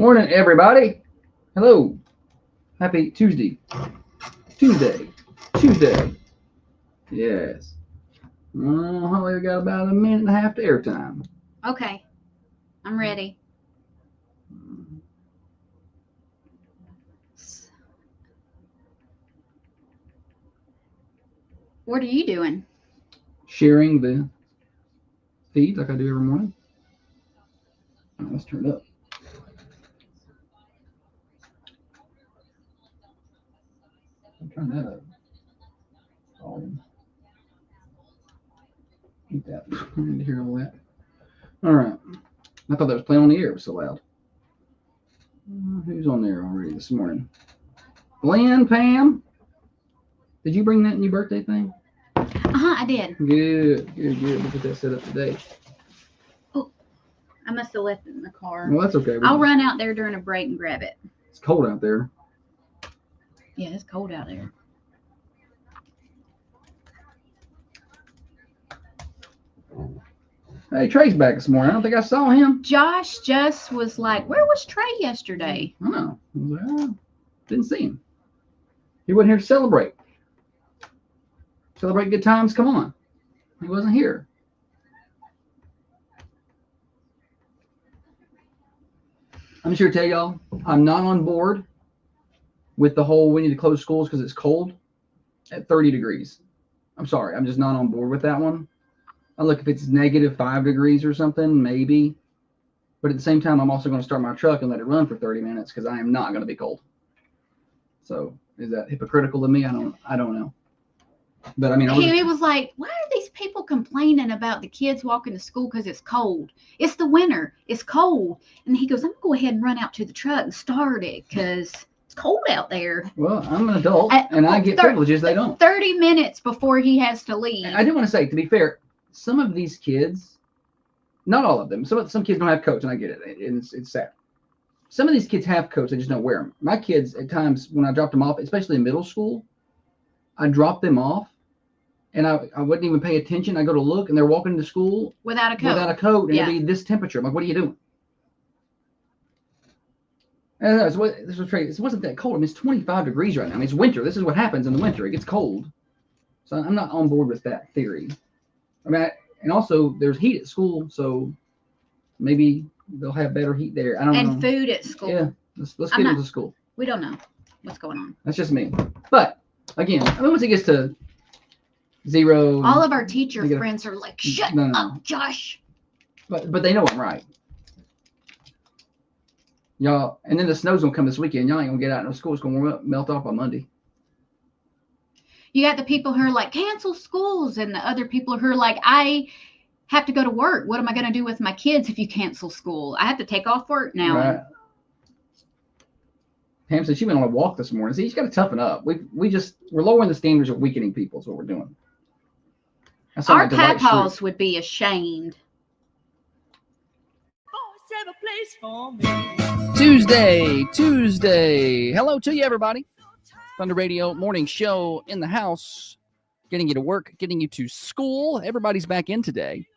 Morning, everybody. Hello. Happy Tuesday. Tuesday. Yes. Holly, we got about a minute and a half to airtime. Okay. I'm ready. What are you doing? Sharing the feed like I do every morning. All right, let's turn it up. Turn that up. Keep that. I need to hear all that. All right. I thought that was playing on the air. It was so loud. Who's on there already this morning? Glenn, Pam. Did you bring that new birthday thing? I did. Good. We'll get that set up today. Oh, I must have left it in the car. Well, that's okay. I'll run out there during a break and grab it. It's cold out there. Yeah, it's cold out there. Hey, Trey's back this morning. I don't think I saw him. Josh just was like, where was Trey yesterday? I know. I was like, didn't see him. He wasn't here to celebrate. Celebrate good times? Come on. He wasn't here. I'm just here to tell y'all, I'm not on board with the whole we need to close schools because it's cold at 30 degrees. I'm sorry. I'm just not on board with that one. I look, if it's -5 degrees or something, maybe. But at the same time, I'm also going to start my truck and let it run for 30 minutes because I am not going to be cold. So is that hypocritical of me? I don't know. But I mean, he was like, why are these people complaining about the kids walking to school because it's cold? It's the winter. It's cold. And he goes, I'm going to go ahead and run out to the truck and start it because it's cold out there. Well, I'm an adult and I get privileges they don't. 30 minutes before he has to leave. I do want to say, to be fair, some of these kids, not all of them, some kids don't have coats, and I get it. It's sad. Some of these kids have coats, they just don't wear them. My kids, at times, when I dropped them off, especially in middle school, I dropped them off, and I wouldn't even pay attention. I go to look, and they're walking to school without a coat. And it'd be this temperature. I'm like, what are you doing? And this wasn't that cold. I mean, it's 25 degrees right now. I mean, it's winter. This is what happens in the winter. It gets cold. So I'm not on board with that theory. I mean, and also there's heat at school, so maybe they'll have better heat there. I don't know. And food at school. Yeah, let's get into school. We don't know what's going on. That's just me. But again, I mean, once it gets to 0, all of our teacher friends are like, "Shut up, Josh." But they know I'm right, y'all. And then the snow's gonna come this weekend. Y'all ain't gonna get out in school. It's gonna melt off on Monday. You got the people who are like, cancel schools, and the other people who are like, I have to go to work. What am I going to do with my kids if you cancel school? I have to take off work now. Right. Pam said she went on a walk this morning. See, you got to toughen up. We're lowering the standards of weakening people is what we're doing. Our papaws would be ashamed. Tuesday. Hello to you, everybody. Thunder Radio morning show in the house, getting you to work, getting you to school. Everybody's back in today,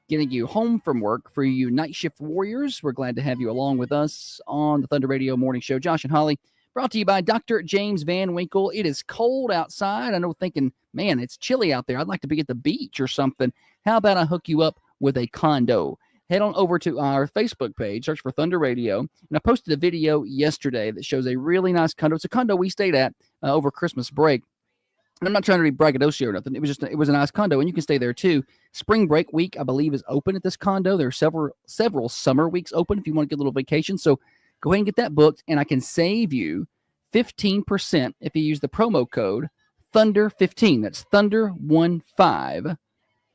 getting you home from work. For you night shift warriors, we're glad to have you along with us on the Thunder Radio morning show. Josh and Holly, brought to you by Dr. James Van Winkle. It is cold outside. I know, thinking, man, it's chilly out there. I'd like to be at the beach or something. How about I hook you up with a condo? Head on over to our Facebook page, search for Thunder Radio, and I posted a video yesterday that shows a really nice condo. It's a condo we stayed at over Christmas break, and I'm not trying to be braggadocio or nothing. It was a nice condo, and you can stay there too. Spring break week, I believe, is open at this condo. There are several summer weeks open if you want to get a little vacation. So go ahead and get that booked, and I can save you 15% if you use the promo code Thunder15. That's Thunder15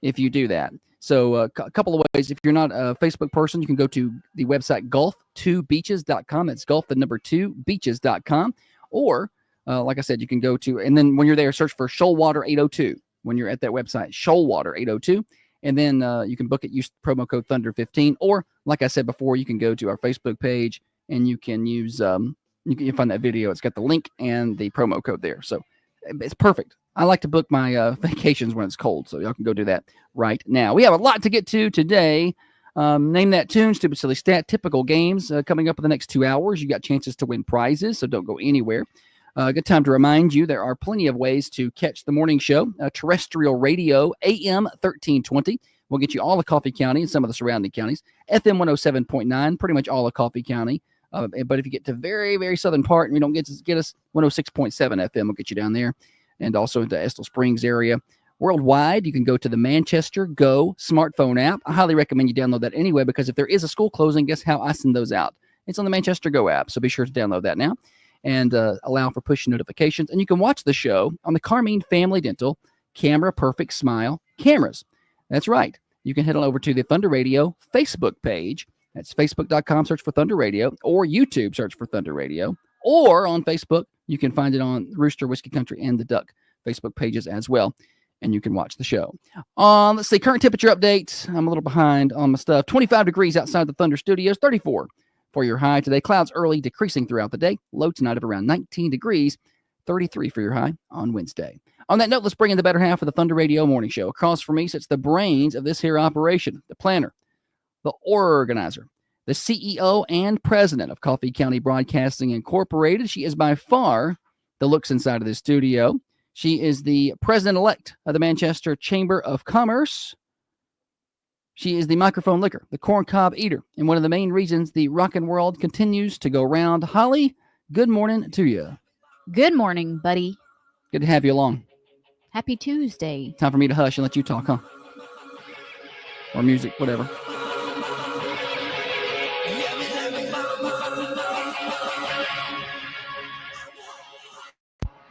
if you do that. So a couple of ways. If you're not a Facebook person, you can go to the website golf2beaches.com. That's golf, the number 2, beaches.com. Or, like I said, you can go to, and then when you're there, search for Shoalwater 802. When you're at that website, Shoalwater 802. And then you can book it, use promo code Thunder15. Or, like I said before, you can go to our Facebook page and you can use, you can find that video. It's got the link and the promo code there. So it's perfect. I like to book my vacations when it's cold, so y'all can go do that right now. We have a lot to get to today. Name that tune, stupid, silly stat, typical games coming up in the next 2 hours. You got chances to win prizes, so don't go anywhere. Good time to remind you there are plenty of ways to catch the morning show. Terrestrial radio, AM 1320. We'll get you all of Coffee County and some of the surrounding counties. FM 107.9, pretty much all of Coffee County. But if you get to very, very southern part and you don't get us, 106.7 FM will get you down there. And also into Estill Springs area. Worldwide, you can go to the Manchester Go smartphone app. I highly recommend you download that anyway, because if there is a school closing, guess how I send those out? It's on the Manchester Go app, so be sure to download that now and allow for push notifications. And you can watch the show on the Carmine Family Dental Camera Perfect Smile cameras. That's right. You can head on over to the Thunder Radio Facebook page. That's facebook.com, search for Thunder Radio, or YouTube, search for Thunder Radio. Or on Facebook, you can find it on Rooster, Whiskey Country, and the Duck Facebook pages as well. And you can watch the show. Let's see, current temperature update. I'm a little behind on my stuff. 25 degrees outside the Thunder Studios, 34 for your high today. Clouds early, decreasing throughout the day. Low tonight of around 19 degrees, 33 for your high on Wednesday. On that note, let's bring in the better half of the Thunder Radio Morning Show. Across from me sits the brains of this here operation, the planner, the organizer, the CEO and president of Coffee County Broadcasting Incorporated. She is by far the looks inside of this studio. She is the president-elect of the Manchester Chamber of Commerce. She is the microphone licker, the corncob eater, and one of the main reasons the rockin' world continues to go round. Holly, good morning to you. Good morning, buddy. Good to have you along. Happy Tuesday. Time for me to hush and let you talk, huh? Or music, whatever.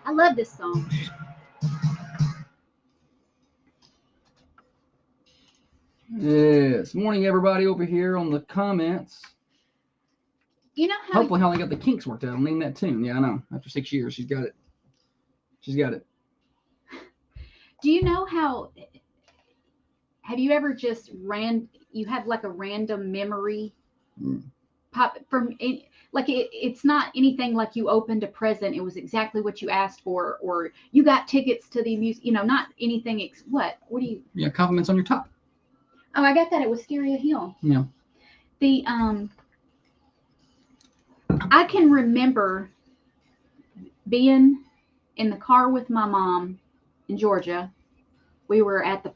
I love this song. Yes. Morning, everybody over here on the comments. You know how Hopefully Holly got the kinks worked out. I'm leaving that tune. Yeah, I know. After 6 years, she's got it. She's got it. Do you know how? Have you ever just you have like a random memory pop from it? Like it's not anything like you opened a present. It was exactly what you asked for, or you got tickets to the music. Not anything. What do you? Yeah, compliments on your top. Oh, I got that at Wisteria Hill. Yeah. The I can remember being in the car with my mom in Georgia. We were at the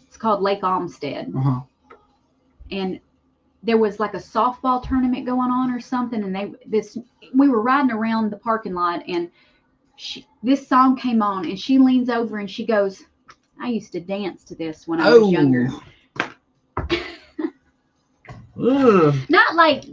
it's called Lake Olmsted. Uh-huh. And there was like a softball tournament going on or something, and we were riding around the parking lot, and this song came on, and she leans over and she goes, I used to dance to this when I was younger. Not like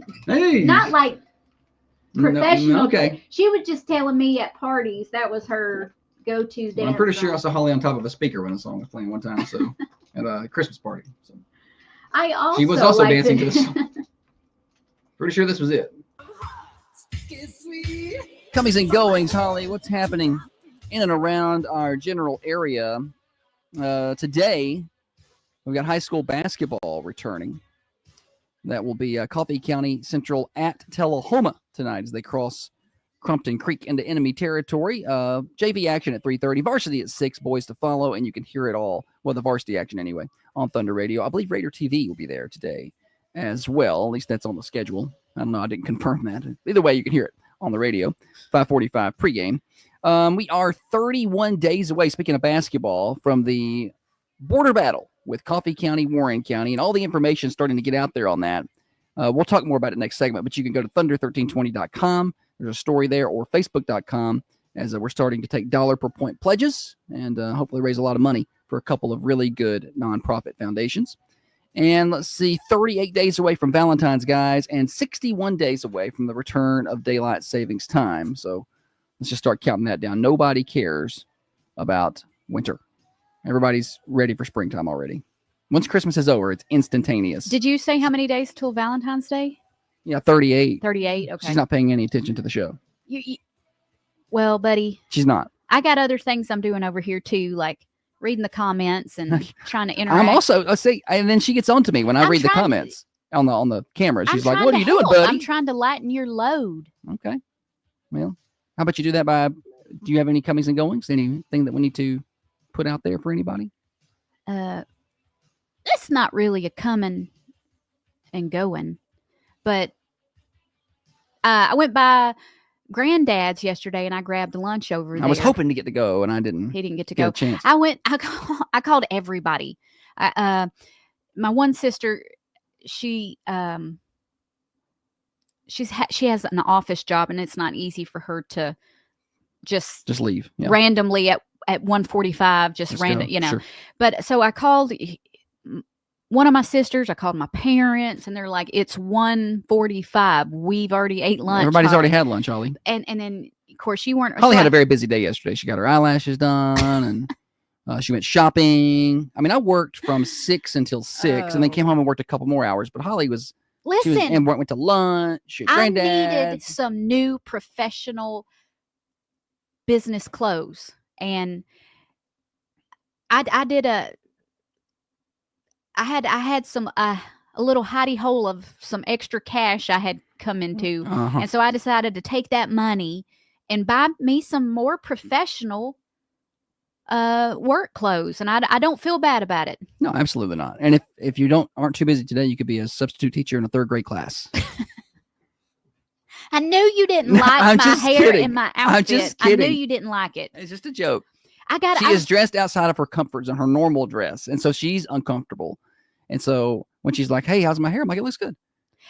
professional. No, okay. She was just telling me at parties that was her go-to dance. Well, I'm pretty song. sure I saw Holly on top of a speaker when the song was playing one time. So at a Christmas party. So she was also dancing to this. Pretty sure this was it. Comings and goings, Holly. What's happening in and around our general area? Today, we've got high school basketball returning. That will be Coffee County Central at Tullahoma tonight as they cross Crumpton Creek into enemy territory. JV action at 3:30, varsity at 6, boys to follow, and you can hear it all. Well, the varsity action anyway on Thunder Radio. I believe Raider TV will be there today as well. At least that's on the schedule. I don't know. I didn't confirm that. Either way, you can hear it on the radio. 5:45 pregame. We are 31 days away, speaking of basketball, from the border battle with Coffee County, Warren County, and all the information starting to get out there on that. We'll talk more about it next segment, but you can go to thunder1320.com. There's a story there, or facebook.com, as we're starting to take dollar per point pledges and hopefully raise a lot of money for a couple of really good nonprofit foundations. And let's see, 38 days away from Valentine's, guys, and 61 days away from the return of daylight savings time. So let's just start counting that down. Nobody cares about winter. Everybody's ready for springtime already. Once Christmas is over, it's instantaneous. Did you say how many days till Valentine's Day? Yeah, 38. 38, okay. She's not paying any attention to the show. Well, buddy. She's not. I got other things I'm doing over here, too, like reading the comments and trying to interact. I'm also, let's see, and then she gets on to me when I read the comments on the camera. She's like, what are you doing, buddy? I'm trying to lighten your load. Okay. Well, how about you do that do you have any comings and goings? Anything that we need to put out there for anybody? That's not really a coming and going. But I went by Granddad's yesterday and I grabbed lunch over there. I was hoping to get to go and I didn't. He didn't get to get go. a chance. I called everybody. My one sister, she has an office job and it's not easy for her to just leave randomly at 1:45, just random, go. Sure. But so I called one of my sisters, I called my parents, and they're like, it's 1:45. We've already ate lunch. Everybody's Holly. already had lunch, Holly. And then of course you weren't. Holly had a very busy day yesterday. She got her eyelashes done and she went shopping. I mean, I worked from 6 until 6 and then came home and worked a couple more hours, but Holly was and went to lunch at I Granddad's. needed some new professional business clothes, and I had some a little hidey hole of some extra cash I had come into, and so I decided to take that money and buy me some more professional work clothes, and I don't feel bad about it. No, absolutely not. And if you aren't too busy today, you could be a substitute teacher in a 3rd grade class. I knew you didn't like my hair kidding. and my outfit. I'm just kidding. I knew you didn't like it. It's just a joke. She is dressed outside of her comfort zone, her normal dress, and so she's uncomfortable. And so when she's like, "Hey, how's my hair?" I'm like, "It looks good."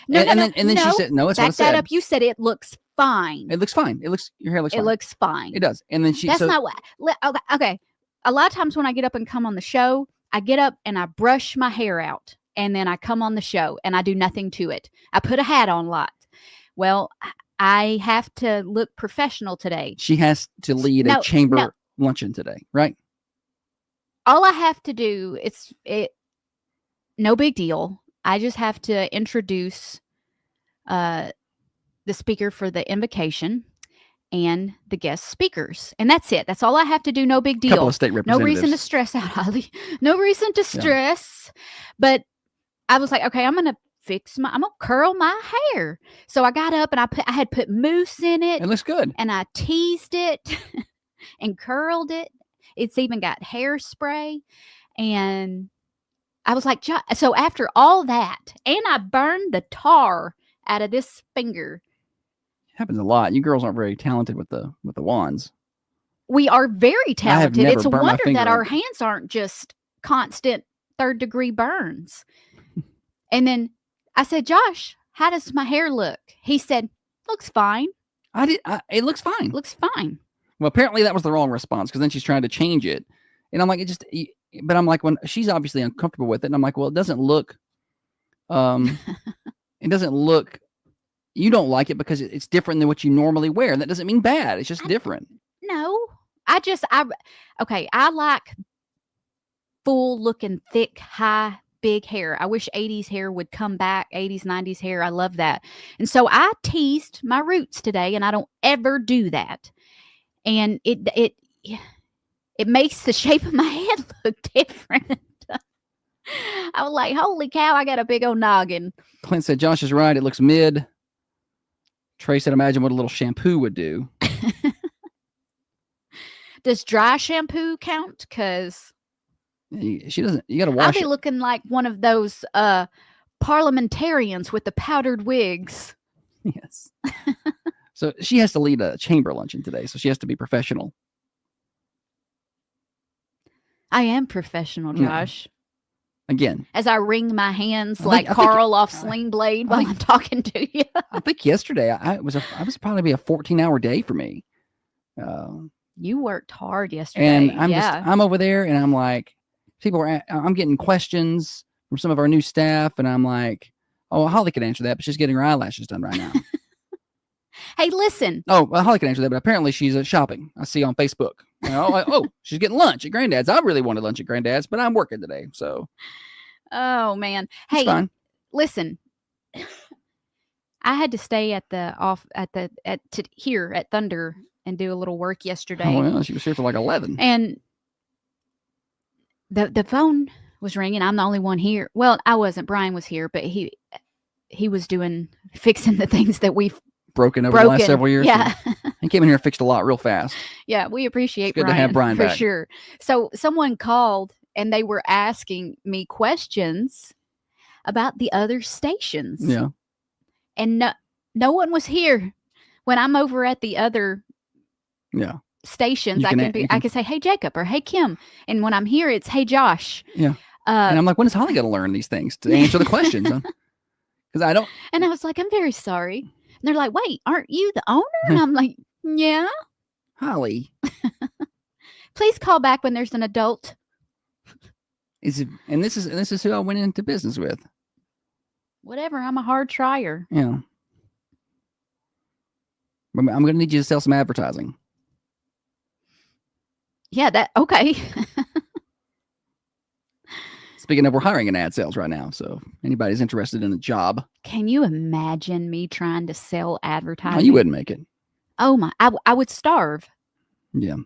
And then she said, "No, it's what I said." Back that up. You said it looks fine. It looks fine. Your hair looks fine. It looks fine. It does. And then That's not what. Okay. A lot of times when I get up and come on the show, I get up and I brush my hair out, and then I come on the show and I do nothing to it. I put a hat on a lot. Well, I have to look professional today. She has to lead a chamber luncheon today, right? All I have to do, no big deal. I just have to introduce the speaker for the invocation and the guest speakers. And that's it. That's all I have to do. No big deal. Couple of state representatives. No reason to stress out, Holly. No reason to stress. But I was like, okay, I'm going to curl my hair. So I got up and I had put mousse in it. It looks good. And I teased it and curled it. It's even got hairspray. And I was like, so after all that, and I burned the tar out of this finger. It happens a lot. You girls aren't very talented with the wands. We are very talented. It's a wonder that our hands aren't just constant 3rd-degree burns. And then I said, Josh, how does my hair look? He said, looks fine. It looks fine. Looks fine. Well, apparently that was the wrong response because then she's trying to change it. And I'm like, but I'm like, when she's obviously uncomfortable with it. And I'm like, well, it doesn't look, you don't like it because it's different than what you normally wear. And that doesn't mean bad. It's just different. No, I like full looking, thick, high, big hair. I wish 80s hair would come back. 80s, 90s hair. I love that. And so I teased my roots today, and I don't ever do that. And it makes the shape of my head look different. I was like, holy cow, I got a big old noggin. Clint said, Josh is right. It looks mid. Trey said, imagine what a little shampoo would do. Does dry shampoo count? Because she doesn't. You got to wash it. I'll be looking like one of those parliamentarians with the powdered wigs. Yes. So she has to lead a chamber luncheon today, so she has to be professional. I am professional, Josh. Again. As I wring my hands like Carl off Sling Blade while I'm talking to you. I think yesterday I was probably a 14-hour day for me. You worked hard yesterday. And I'm over there and I'm like, I'm getting questions from some of our new staff, and I'm like, oh, Holly could answer that, but she's getting her eyelashes done right now. Hey, listen. Oh, well, Holly can answer that, but apparently she's shopping. I see on Facebook. She's getting lunch at Granddad's. I really wanted lunch at Granddad's, but I'm working today, so. Oh man. It's hey, fine. Listen. I had to stay here at Thunder and do a little work yesterday. Oh, well, she was here till like 11. And the phone was ringing. I'm the only one here. Well, I wasn't. Brian was here, but he was fixing the things that we've broken the last several years. Yeah. He came in here and fixed a lot real fast. Yeah, we appreciate It's good Brian, to have Brian for back. Sure. So someone called and they were asking me questions about the other stations. Yeah. And no one was here when I'm over at the other stations. I can say, hey, Jacob, or hey, Kim. And when I'm here, it's hey, Josh. Yeah. And I'm like, when is Holly going to learn these things to answer the questions? Because I don't. And I was like, I'm very sorry. And they're like, wait, aren't you the owner? And I'm like, yeah. Holly. Please call back when there's an adult. This is who I went into business with. Whatever. I'm a hard trier. Yeah. I'm going to need you to sell some advertising. Yeah, okay. Speaking of, we're hiring in ad sales right now. So if anybody's interested in a job. Can you imagine me trying to sell advertising? No, you wouldn't make it. Oh my, I would starve. Yeah.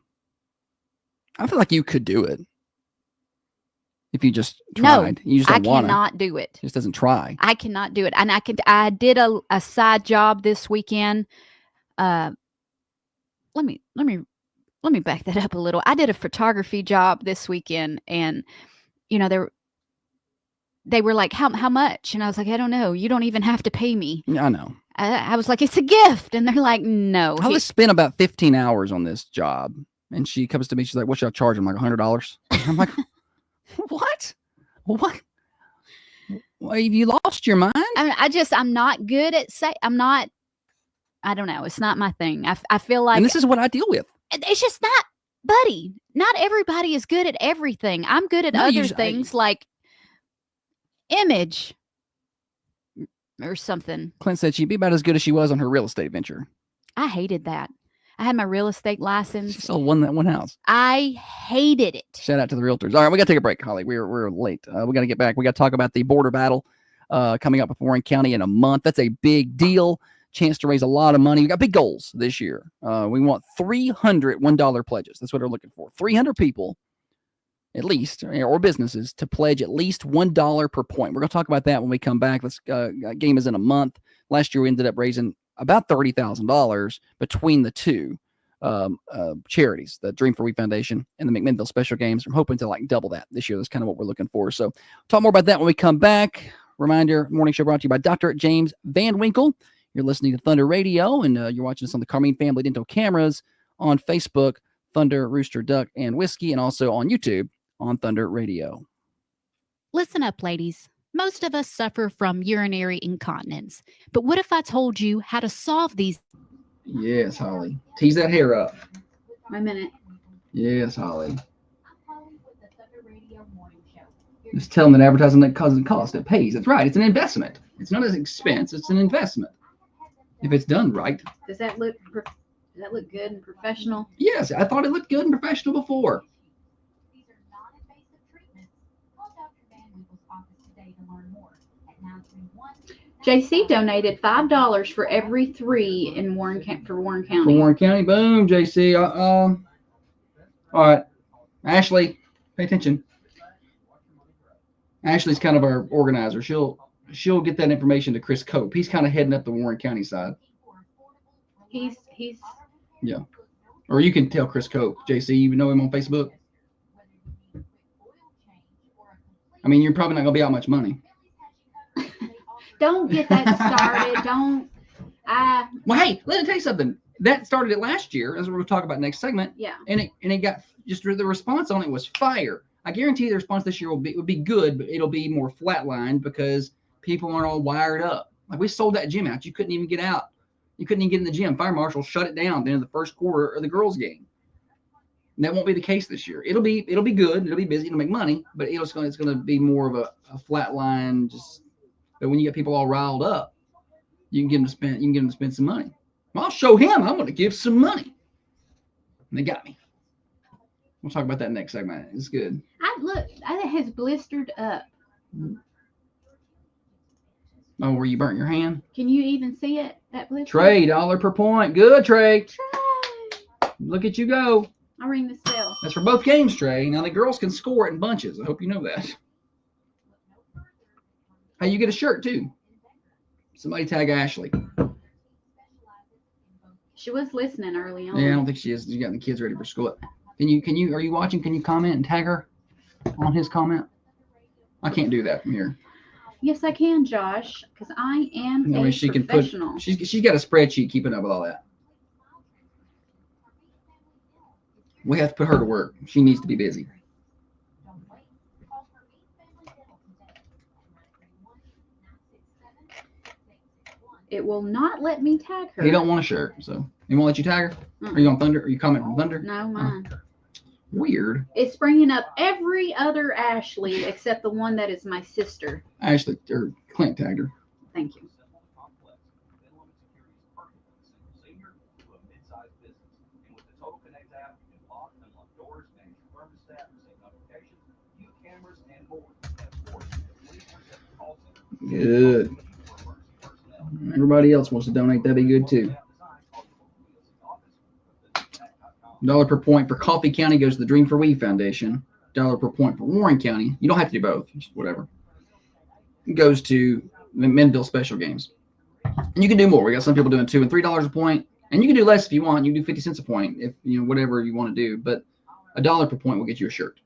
I feel like you could do it. If you just tried. No, you just don't I cannot do it. Just doesn't try. I cannot do it. And I did a side job this weekend. Let me back that up a little. I did a photography job this weekend, and they were like, how much? And I was like, I don't know. You don't even have to pay me. Yeah, I know. I was like, it's a gift. And they're like, no. I spent about 15 hours on this job. And she comes to me. She's like, what should I charge? I'm like, $100. I'm like, what? Well, have you lost your mind? I'm not good at I don't know. It's not my thing. I feel like. And this is what I deal with. It's just not, buddy. Not everybody is good at everything. I'm good at other things like image or something. Clint said she'd be about as good as she was on her real estate venture. I hated that. I had my real estate license. She sold one house. I hated it. Shout out to the realtors. All right, we got to take a break, Holly. We're late. We got to get back. We got to talk about the border battle coming up with Warren County in a month. That's a big deal. Chance to raise a lot of money. We got big goals this year. We want 300 $1 pledges. That's what we're looking for. 300 people, at least, or businesses, to pledge at least $1 per point. We're going to talk about that when we come back. Game is in a month. Last year, we ended up raising about $30,000 between the two charities, the Dream for We Foundation and the McMinnville Special Games. I'm hoping to double that this year. That's kind of what we're looking for. So talk more about that when we come back. Reminder, morning show brought to you by Dr. James Van Winkle. You're listening to Thunder Radio, and you're watching us on the Carmine Family Dental cameras on Facebook, Thunder, Rooster, Duck, and Whiskey, and also on YouTube on Thunder Radio. Listen up, ladies. Most of us suffer from urinary incontinence. But what if I told you how to solve these? Yes, Holly. Tease that hair up. Wait a minute. Yes, Holly. Just tell them that advertising that doesn't cost. It pays. That's right. It's an investment. It's not an expense. It's an investment. If it's done right. Does that look good and professional? Yes, I thought it looked good and professional before. These are non-invasive treatments. Call Dr. Van Winkle's office today to learn more at 931. JC donated $5 for every 3 in Warren County. For Warren County, boom, JC. All right, Ashley, pay attention. Ashley's kind of our organizer. She'll get that information to Chris Cope. He's kind of heading up the Warren County side. He's yeah. Or you can tell Chris Cope. JC, you know him on Facebook? I mean, you're probably not going to be out much money. Don't get that started. Don't. Well, hey, let me tell you something. That started it last year, as we're going to talk about next segment. Yeah. And it got just the response on it was fire. I guarantee the response this year would be good, but it'll be more flatlined because people aren't all wired up. Like, we sold that gym out. You couldn't even get out. You couldn't even get in the gym. Fire marshal shut it down at the end of the first quarter of the girls' game. And that won't be the case this year. It'll be good. It'll be busy. It'll make money, but it's going to be more of a flat line. Just, but when you get people all riled up, you can get them to spend. You can get them to spend some money. Well, I'll show him. I'm going to give some money. And they got me. We'll talk about that next segment. It's good. It has blistered up. Oh, where you burnt your hand? Can you even see it? That blister? Trey, $1 per point. Good, Trey. Look at you go. I'll ring the bell. That's for both games, Trey. Now the girls can score it in bunches. I hope you know that. Hey, you get a shirt too. Somebody tag Ashley. She was listening early on. Yeah, I don't think she is. You got the kids ready for school. Are you watching? Can you comment and tag her? on his comment? I can't do that from here. Yes, I can, Josh, because I am No way a she can put. professional. She's got a spreadsheet keeping up with all that. We have to put her to work. She needs to be busy. It will not let me tag her. He don't want a shirt, so he won't let you tag her. Are you on Thunder? Are you commenting from Thunder? No, mine. Weird. It's bringing up every other Ashley except the one that is my sister. Ashley or Clint tagged her. Thank you. Good. Everybody else wants to donate. That'd be good too. $1 per point for Coffee County goes to the Dream for We Foundation. $1 per point for Warren County. You don't have to do both. Just whatever. It goes to the Mendel Special Games. And you can do more. We got some people doing $2 and $3 a point. And you can do less if you want. You can do 50 cents a point if you know whatever you want to do. But $1 per point will get you a shirt.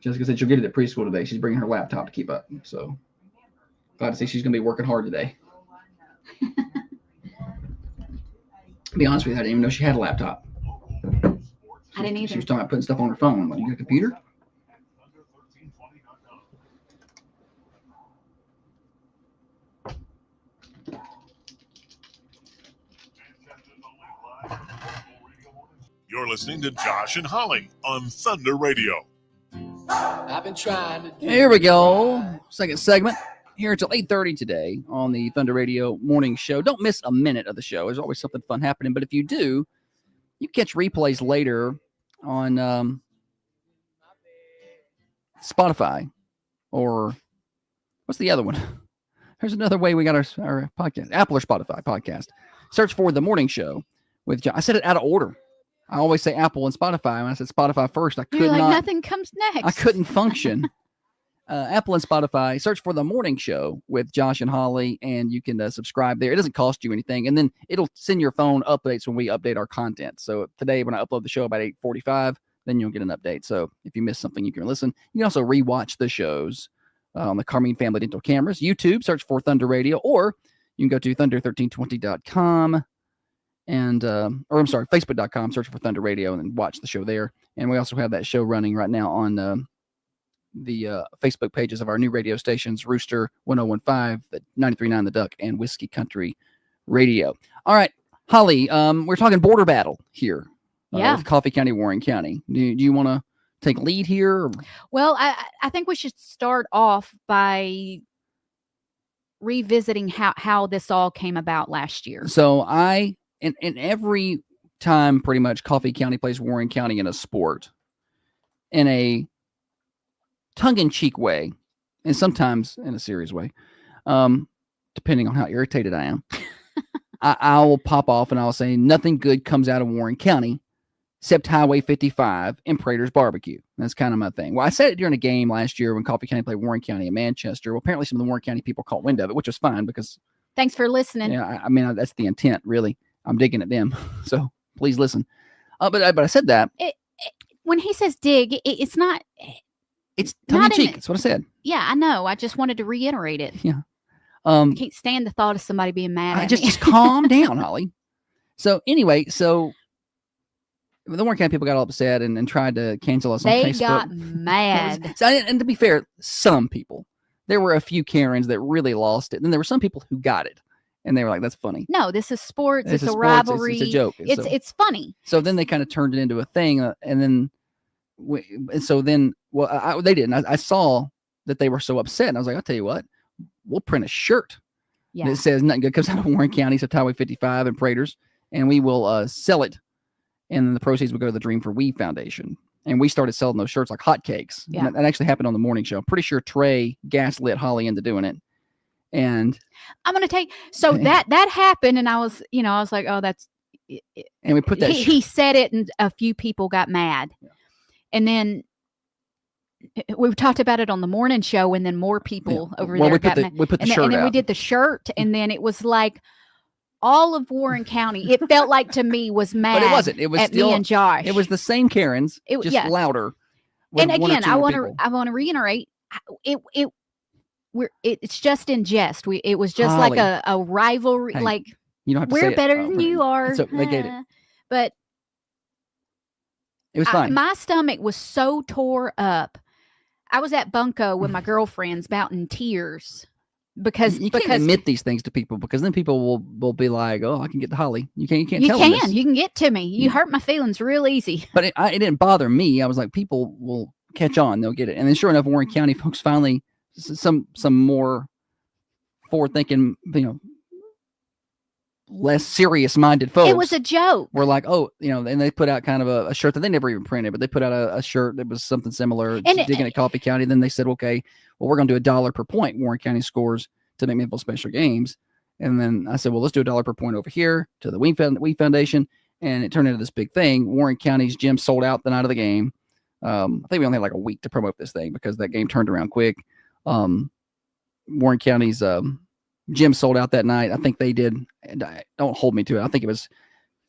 Jessica said she'll get it at preschool today. She's bringing her laptop to keep up. So glad to see she's going to be working hard today. To be honest with you, I didn't even know she had a laptop. I didn't either. She was talking about putting stuff on her phone. Like, you got a computer? You're listening to Josh and Holly on Thunder Radio. I've been trying to do Here we go. Second segment here until 8:30 today on the Thunder Radio Morning Show. Don't miss a minute of the show. There's always something fun happening. But if you do, you catch replays later on Spotify or what's the other one? There's another way we got our podcast, Apple or Spotify podcast. Search for The Morning Show with John. I said it out of order. I always say Apple and Spotify. When I said Spotify first, I could You're like, not. nothing comes next. I couldn't function. Apple and Spotify, search for The Morning Show with Josh and Holly, and you can subscribe there. It doesn't cost you anything, and then it'll send your phone updates when we update our content. So today, when I upload the show about 8:45, then you'll get an update. So if you miss something, you can listen. You can also rewatch the shows on the Carmine Family Dental Cameras. YouTube, search for Thunder Radio, or you can go to thunder1320.com. And or I'm sorry, facebook.com, search for Thunder Radio and then watch the show there. And we also have that show running right now on the Facebook pages of our new radio stations, Rooster 1015, the 93.9 The Duck, and Whiskey Country Radio. All right, Holly, we're talking border battle here with Coffee County, Warren County. Do you want to take lead here? Or? Well, I think we should start off by revisiting how this all came about last year. So in every time pretty much Coffee County plays Warren County in a sport, in a tongue-in-cheek way, and sometimes in a serious way, depending on how irritated I am, I will pop off and I'll say nothing good comes out of Warren County except Highway 55 and Prater's Barbecue. That's kind of my thing. Well, I said it during a game last year when Coffee County played Warren County in Manchester. Well, apparently some of the Warren County people caught wind of it, which was fine because... Thanks for listening. Yeah, I mean, that's the intent, really. I'm digging at them, so please listen. But I said that. When he says dig, it's not... It's tongue-in-cheek. That's what I said. Yeah, I know. I just wanted to reiterate it. Yeah. I can't stand the thought of somebody being mad at me. Just calm down, Holly. So anyway, the Warren County people got all upset and tried to cancel us on Facebook. They got mad. And to be fair, some people. There were a few Karens that really lost it. And then there were some people who got it. And they were like, that's funny. No, this is sports. It's a rivalry. It's a joke. It's funny. So then they kind of turned it into a thing. And then, they didn't. I saw that they were so upset. And I was like, I'll tell you what, we'll print a shirt that says nothing good comes out of Warren County except Highway 55 and Prater's. And we will sell it. And then the proceeds will go to the Dream for We Foundation. And we started selling those shirts like hotcakes. Yeah. And that actually happened on the morning show. I'm pretty sure Trey gaslit Holly into doing it. And I'm going to take, so that happened. And I was like, oh, that's, and we put that, he said it and a few people got mad. Yeah. And then we talked about it on the morning show and then more people over there got mad. We put the shirt and then out. we did the shirt and then it was like, all of Warren County, it felt like to me was mad. But it wasn't. It was at still me and Josh. It was the same Karens, just yeah. louder. And again, I want to reiterate, it's just in jest. It was just Holly. like a rivalry. Hey, like you don't have to say we're it. better than you are. So they get it. But It was fine. My stomach was so tore up. I was at Bunko with my girlfriends, about in tears. Because you can't admit these things to people, because then people will be like, "Oh, I can get to Holly." You can't tell them this. You can get to me. You hurt my feelings real easy. But it didn't bother me. I was like, people will catch on, they'll get it. And then sure enough, Warren County folks finally, some more forward thinking, less serious minded folks. It was a joke. We're like, oh, and they put out kind of a shirt that they never even printed, but they put out a shirt that was something similar, digging at Coffee County. Then they said, okay, well, we're going to do $1 per point Warren County scores to make McMinnville special games. And then I said, well, let's do $1 per point over here to the Wheat Foundation. And it turned into this big thing. Warren County's gym sold out the night of the game. I think we only had like a week to promote this thing because that game turned around quick. Warren County's gym sold out that night. I think they did. And don't hold me to it. I think it was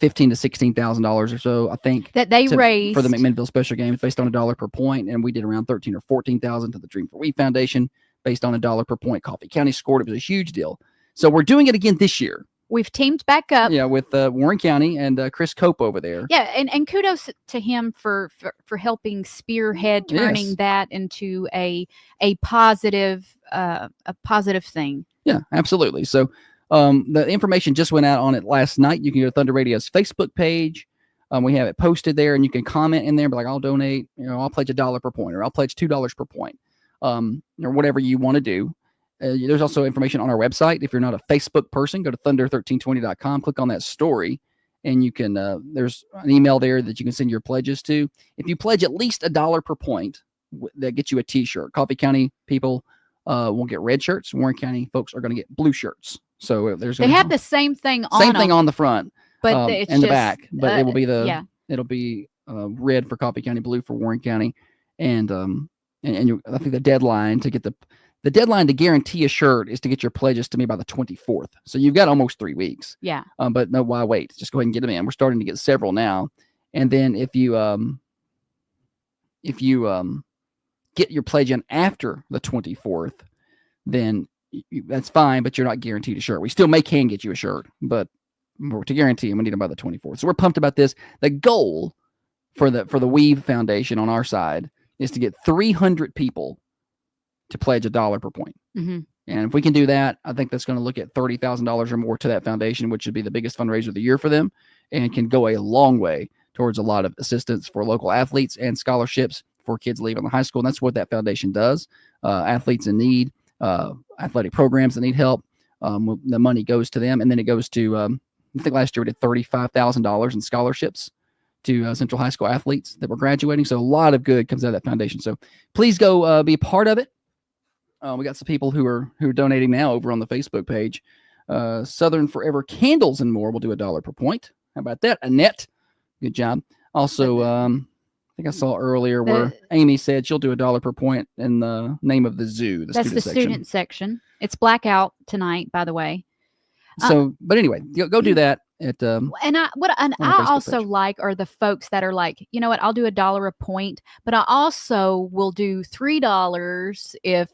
$15,000 to $16,000 or so. I think that they raised for the McMinnville special games based on $1 per point, and we did around $13,000 or $14,000 to the Dream for Wheat Foundation based on $1 per point. Coffee County scored. It was a huge deal. So we're doing it again this year. We've teamed back up. Yeah, with Warren County and Chris Cope over there. Yeah, and kudos to him for helping spearhead turning that into a positive thing. Yeah, absolutely. So the information just went out on it last night. You can go to Thunder Radio's Facebook page. We have it posted there, and you can comment in there, be like, I'll donate, I'll pledge $1 per point, or I'll pledge $2 per point, or whatever you want to do. There's also information on our website. If you're not a Facebook person, go to thunder1320.com, click on that story, and you can, there's an email there that you can send your pledges to. If you pledge at least $1 per point, that gets you a t-shirt. Coffee County people will get red shirts. Warren County folks are going to get blue shirts. So they have the same thing on same thing on the front, but it's and just, the back, but it will be it'll be red for Coffee County, blue for Warren County, and I think the deadline to get the deadline to guarantee a shirt is to get your pledges to me by the 24th. So you've got almost 3 weeks. Yeah. But no, why wait? Just go ahead and get them in. We're starting to get several now. And then if you get your pledge in after the 24th, then that's fine, but you're not guaranteed a shirt. We still can get you a shirt, but to guarantee them, we need them by the 24th. So we're pumped about this. The goal for the Weave Foundation on our side is to get 300 people to pledge $1 per point. Mm-hmm. And if we can do that, I think that's going to look at $30,000 or more to that foundation, which would be the biggest fundraiser of the year for them, and can go a long way towards a lot of assistance for local athletes and scholarships for kids leaving the high school. And that's what that foundation does. Athletes in need, athletic programs that need help, the money goes to them. And then it goes to, I think last year we did $35,000 in scholarships to Central High School athletes that were graduating. So a lot of good comes out of that foundation. So please go be a part of it. We got some people who are donating now over on the Facebook page. Southern Forever Candles and More will do $1 per point. How about that, Annette? Good job. Also, I think I saw earlier where Amy said she'll do $1 per point in the name of the zoo. That's the student section. It's blackout tonight, by the way. So, but anyway, go do that. I also like are the folks that are like, you know what, I'll do $1 a point, but I also will do $3 if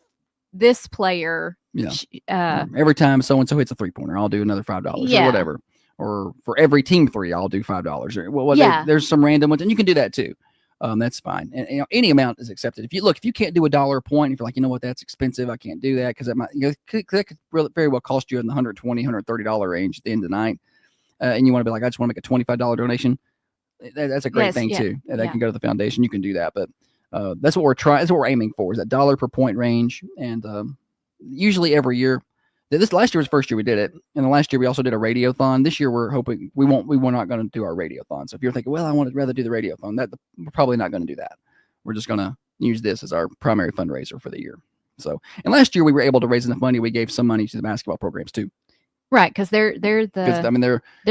this player, every time so and so hits a 3-pointer, I'll do another $5 or whatever. Or for every team 3, I'll do $5. Or there's some random ones, and you can do that too. That's fine. And any amount is accepted. If you can't do $1 a point, if you're like, you know what, that's expensive, I can't do that because that might that could very well cost you in the $120, $130 range at the end of the night. And you want to be like, I just want to make a $25 donation. That's a great thing too. That can go to the foundation. You can do that, but that's what we're trying. That's what we're aiming for, is that $1 per point range. And usually every year, this last year was the first year we did it, and the last year we also did a radiothon. This year we're hoping we're not going to do our radiothon. So if you're thinking, well, I would rather do the radiothon, we're probably not going to do that. We're just going to use this as our primary fundraiser for the year. So, and last year we were able to raise enough money. We gave some money to the basketball programs too. Right, because they're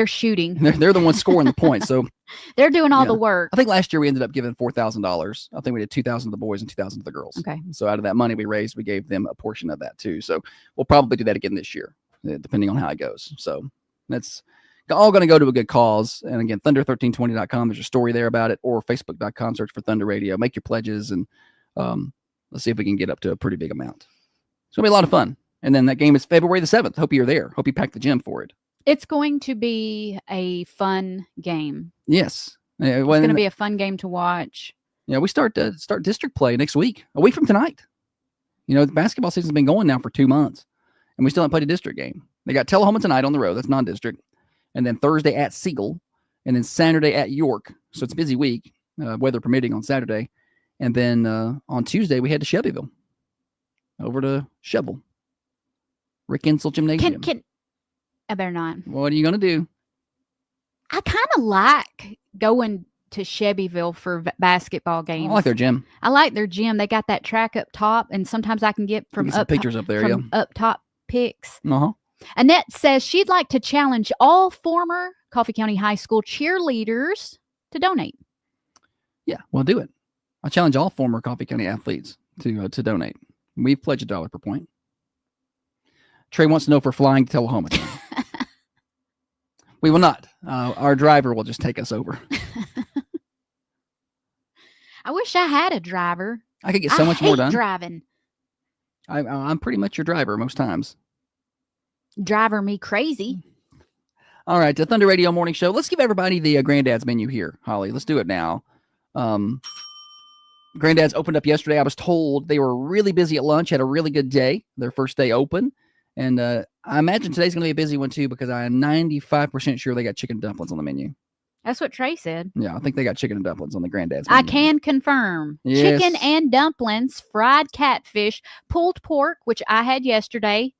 shooting. They're the ones scoring the points. So they're doing all the work. I think last year we ended up giving $4,000. I think we did $2,000 to the boys and $2,000 to the girls. Okay. So out of that money we raised, we gave them a portion of that too. So we'll probably do that again this year, depending on how it goes. So That's all going to go to a good cause. And again, thunder1320.com. There's a story there about it, or facebook.com. Search for Thunder Radio. Make your pledges, and let's see if we can get up to a pretty big amount. It's going to be a lot of fun. And then that game is February the 7th. Hope you're there. Hope you pack the gym for it. It's going to be a fun game. Yes. It's going to be a fun game to watch. Yeah, we start district play next week, a week from tonight. The basketball season's been going now for 2 months, and we still haven't played a district game. They got Tullahoma tonight on the road. That's non-district. And then Thursday at Siegel, and then Saturday at York. So it's a busy week, weather permitting on Saturday. And then on Tuesday, we head to Shelbyville, over to Shovel. Rick Insel Gymnasium. I better not. What are you going to do? I kind of like going to Shelbyville for basketball games. I like their gym. I like their gym. They got that track up top, and sometimes I can get from some pictures up there, up top pics. Uh-huh. Annette says she'd like to challenge all former Coffee County High School cheerleaders to donate. Yeah, we'll do it. I challenge all former Coffee County athletes to donate. We've pledged $1 per point. Trey wants to know if we're flying to Tullahoma. We will not. Our driver will just take us over. I wish I had a driver. I could get so much more done. Driving. I'm pretty much your driver most times. Driver me crazy. All right, the Thunder Radio Morning Show. Let's give everybody the Granddad's menu here, Holly. Let's do it now. Granddad's opened up yesterday. I was told they were really busy at lunch, had a really good day, their first day open. And I imagine today's going to be a busy one, too, because I am 95% sure they got chicken dumplings on the menu. That's what Trey said. Yeah, I think they got chicken and dumplings on the Granddad's menu. I can confirm. Yes. Chicken and dumplings, fried catfish, pulled pork, which I had yesterday.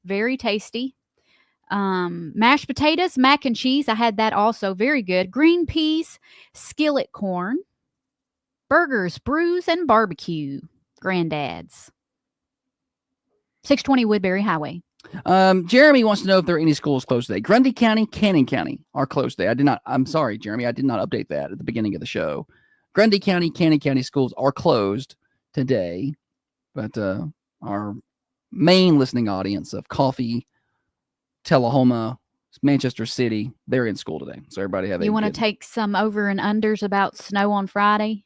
Very tasty. Mashed potatoes, mac and cheese. I had that also. Very good. Green peas, skillet corn, burgers, brews, and barbecue. Granddad's. 620 Woodbury Highway. Jeremy wants to know if there are any schools closed today. Grundy County, Cannon County are closed today. I'm sorry, Jeremy. I did not update that at the beginning of the show. Grundy County, Cannon County schools are closed today, but our main listening audience of Coffee, Tullahoma, Manchester City, they're in school today. So everybody have. You want to take some over and unders about snow on Friday?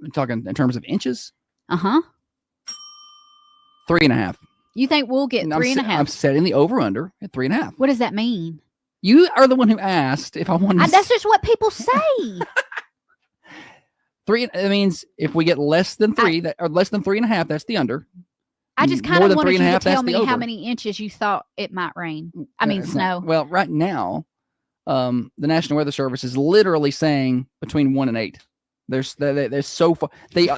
I'm talking in terms of inches? 3.5. You think we'll get 3.5? I'm setting the over-under at 3.5. What does that mean? You are the one who asked if I wanted. That's just what people say. 3. It means if we get less than 3, or less than 3.5, that's the under. I just kind of wanted you to tell me how over. many inches you thought it might rain. I mean, snow. Well, right now, the National Weather Service is literally saying between 1 and 8. They're so far. They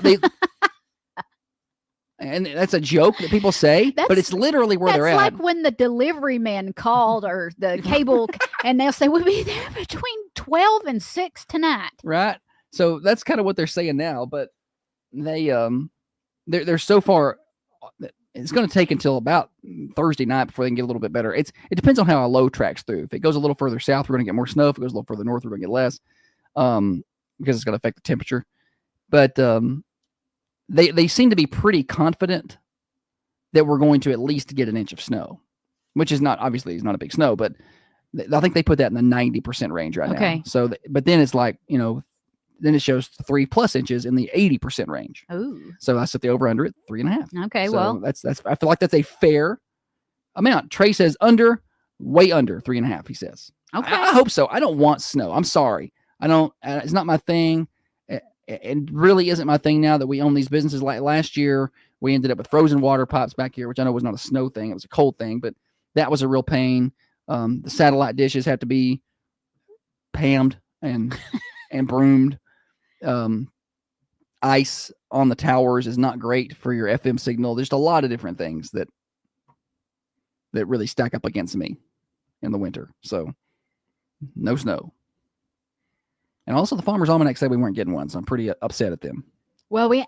and that's a joke that people say, but it's literally where they're at. That's like when the delivery man called or the cable, and they'll say, we'll be there between 12 and 6 tonight. Right. So that's kind of what they're saying now, but they're so far. It's going to take until about Thursday night before they can get a little bit better. It depends on how a low tracks through. If it goes a little further south, we're going to get more snow. If it goes a little further north, we're going to get less, because it's going to affect the temperature. But they seem to be pretty confident that we're going to at least get an inch of snow, which is not, obviously is not a big snow, but I think they put that in the 90% range right now. So, but then it's like, then it shows 3+ inches in the 80% range. Ooh. So I set the over under at 3.5. Okay. So well, that's, I feel like that's a fair amount. Trey says way under 3.5. He says, okay. I hope so. I don't want snow. I'm sorry. I don't, it's not my thing. It really isn't my thing now that we own these businesses. Like last year, we ended up with frozen water pipes back here, which I know was not a snow thing. It was a cold thing, but that was a real pain. The satellite dishes have to be pammed and broomed. Ice on the towers is not great for your FM signal. There's a lot of different things that really stack up against me in the winter. So no snow. And also the Farmer's Almanac said we weren't getting one, so I'm pretty upset at them. Well, to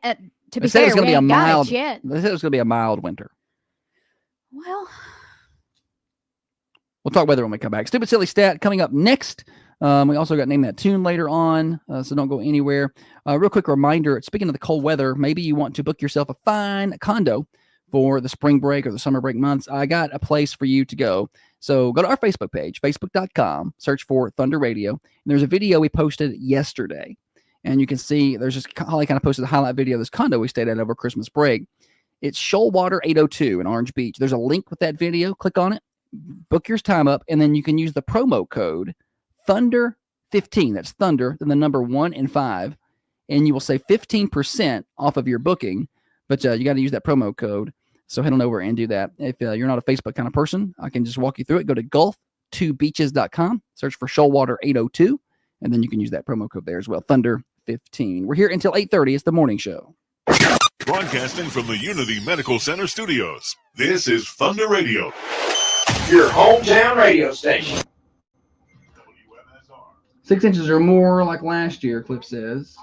be fair, we ain't got it yet. They said it was going to be a mild winter. Well, we'll talk weather when we come back. Stupid Silly Stat coming up next. We also got Name That Tune later on, so don't go anywhere. Real quick reminder, speaking of the cold weather, maybe you want to book yourself a fine condo for the spring break or the summer break months, I got a place for you to go. So go to our Facebook page, facebook.com, search for Thunder Radio. And there's a video we posted yesterday. And you can see there's just Holly kind of posted a highlight video of this condo we stayed at over Christmas break. It's Shoalwater 802 in Orange Beach. There's a link with that video. Click on it, book your time up, and then you can use the promo code Thunder15. That's Thunder, then the number 1 and 5. And you will save 15% off of your booking. But you got to use that promo code. So head on over and do that. If you're not a Facebook kind of person, I can just walk you through it. Go to gulf2beaches.com, search for Shoalwater 802, and then you can use that promo code there as well, Thunder15. We're here until 8:30. It's the morning show. Broadcasting from the Unity Medical Center studios, this is Thunder Radio. Your hometown radio station. WMSR. 6 inches or more like last year, Cliff says.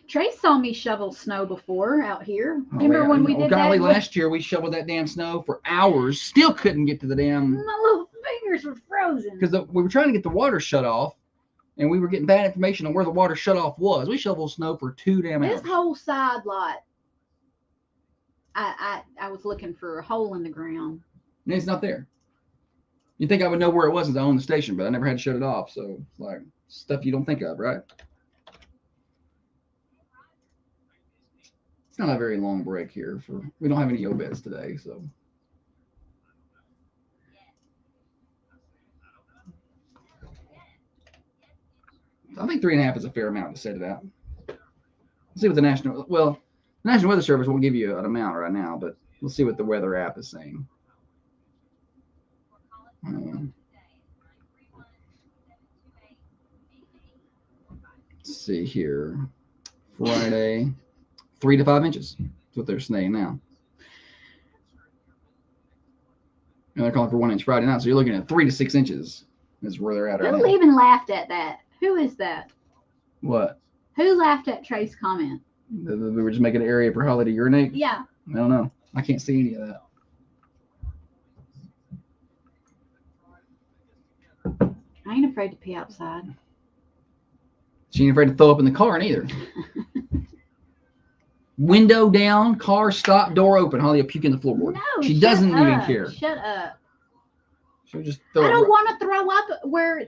Trey saw me shovel snow before out here. Oh, Remember yeah. when we did golly, that? last year we shoveled that damn snow for hours. Still couldn't get to the damn... My little fingers were frozen. Because we were trying to get the water shut off, and we were getting bad information on where the water shut off was. We shoveled snow for 2 damn hours. This whole side lot, I was looking for a hole in the ground. And it's not there. You'd think I would know where it was since I own the station, but I never had to shut it off. So it's like stuff you don't think of, right? It's not a very long break here. We don't have any obeds today, so. I think 3.5 is a fair amount to set it out. Let's see what the National Weather Service won't give you an amount right now, but we'll see what the weather app is saying. Let's see here. Friday, 3 to 5 inches. That's what they're saying now. And they're calling for 1 inch Friday night, so you're looking at 3 to 6 inches is where they're at right Who now. even laughed at that? Who is that? What? Who laughed at Trey's comment? We were just making an area for Holly to urinate? Yeah. I don't know. I can't see any of that. I ain't afraid to pee outside. She ain't afraid to throw up in the car neither. Window down, car stop, door open. Holly will puke in the floorboard. No, she shut doesn't even up. care. Shut up. She'll just throw I up. don't want to throw up where.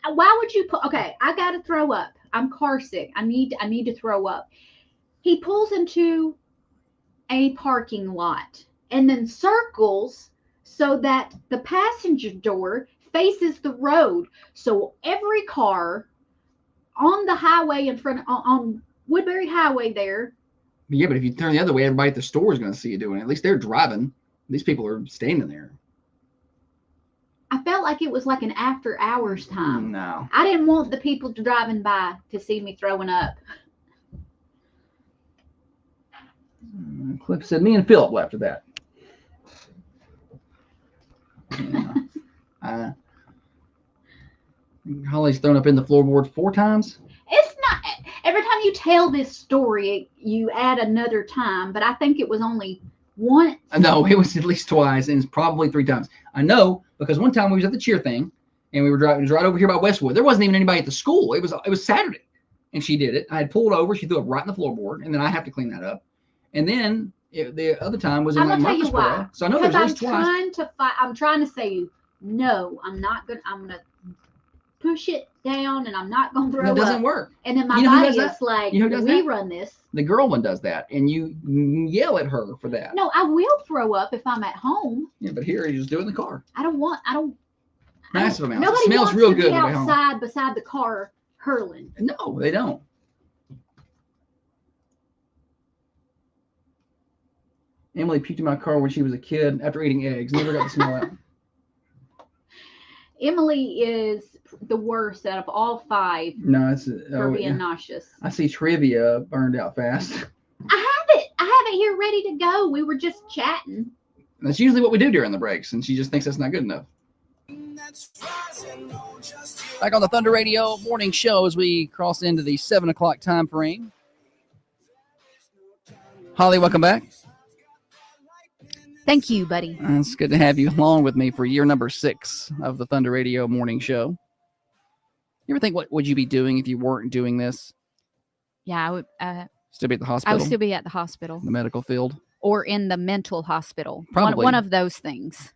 Why would you put? Okay, I gotta throw up. I'm car sick. I need to throw up. He pulls into a parking lot and then circles so that the passenger door faces the road. So every car on the highway in front on Woodbury Highway there. Yeah, but if you turn the other way, everybody at the store is going to see you doing it. At least they're driving. These people are standing there. I felt like it was like an after hours time. No. I didn't want the people driving by to see me throwing up. Cliff said, me and Philip left at that. Yeah. Holly's thrown up in the floorboard 4 times. It's not. Every time you tell this story, you add another time, but I think it was only once. No, it was at least twice, and it's probably 3 times. I know because one time we was at the cheer thing, and we were driving. It was right over here by Westwood. There wasn't even anybody at the school. It was Saturday, and she did it. I had pulled over. She threw up right in the floorboard, and then I have to clean that up. And then the other time was in I'm like gonna tell you Murfreesboro. why. So I know there's at least twice. I'm trying to say no. I'm gonna push it down, and I'm not gonna throw up. It doesn't work. And then my You know who body does is that? like, You know who does we that? run this. The girl one does that, and you yell at her for that. No, I will throw up if I'm at home. Yeah, but here you just do it in the car. I don't. Massive amounts. It Nobody smells wants real to good be when they're home. outside beside the car hurling. No, they don't. Emily puked in my car when she was a kid after eating eggs. Never got the smell out. Emily is the worst out of all 5 No, it's for being nauseous. I see trivia burned out fast. I have it here ready to go. We were just chatting. That's usually what we do during the breaks, and she just thinks that's not good enough. Back on the Thunder Radio morning show as we cross into the 7 o'clock time frame. Holly, welcome back. Thank you, buddy. It's good to have you along with me for year number 6 of the Thunder Radio morning show. You ever think what would you be doing if you weren't doing this? Yeah, I would Still be at the I hospital? would still be at the hospital The medical field? or in the mental hospital. Probably. One of those things.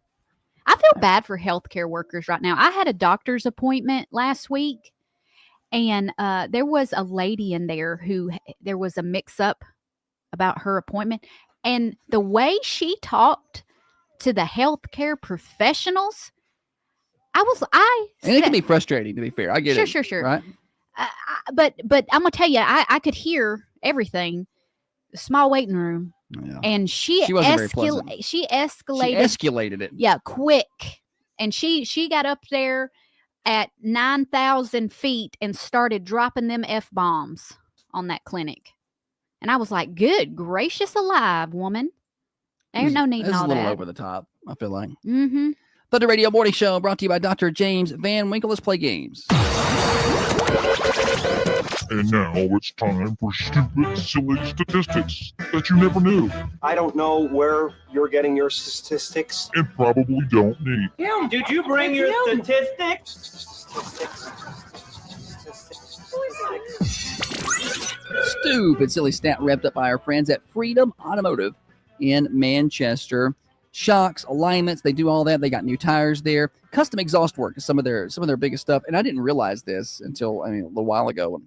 I feel bad for healthcare workers right now. I had a doctor's appointment last week, and there was a lady in there who there was a mix-up about her appointment, and the way she talked to the healthcare professionals, And it can be frustrating, to be fair. I get it. Sure. Right? But I'm gonna tell you, I could hear everything. Small waiting room, Yeah. and she wasn't very pleasant. she She escalated. escalated it. Yeah, quick. And she got up there at 9,000 feet and started dropping them F-bombs on that clinic. And I was like, good gracious alive, woman. There's no need It's in all a little that. over the top, I feel like. Mm-hmm. Thunder Radio Morning Show brought to you by Dr. James Van Winkle. Let's play games. And now it's time for stupid, silly statistics that you never knew I don't know where you're getting your statistics. and probably don't need. Kim, did you bring your statistics? Stupid, silly stat wrapped up by our friends at Freedom Automotive in Manchester. Shocks, alignments, they do all that. They got new tires there. Custom exhaust work is some of their biggest stuff. And I didn't realize this until a little while ago.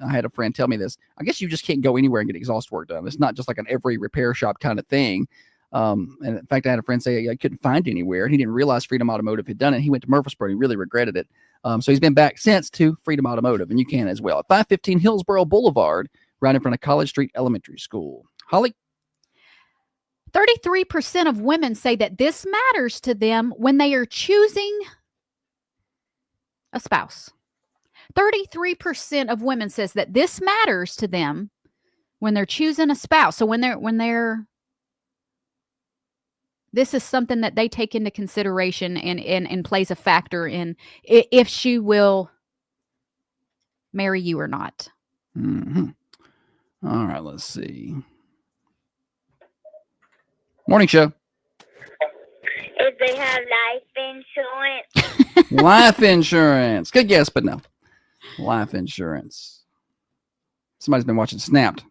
I had a friend tell me this. I guess you just can't go anywhere and get exhaust work done. It's not just like an every repair shop kind of thing. And in fact, I had a friend say I couldn't find anywhere, and he didn't realize Freedom Automotive had done it. He went to Murfreesboro. He really regretted it. So he's been back since to Freedom Automotive, and you can as well. At 515 Hillsborough Boulevard, right in front of College Street Elementary School. Holly? 33% of women say that this matters to them when they are choosing a spouse. 33% of women says that this matters to them when they're choosing a spouse. So when they're this is something that they take into consideration and plays a factor in if she will marry you or not. Mm-hmm. All right, let's see. Morning show. If they have life insurance. Life insurance. Good guess, but no. Life insurance. Somebody's been watching Snapped.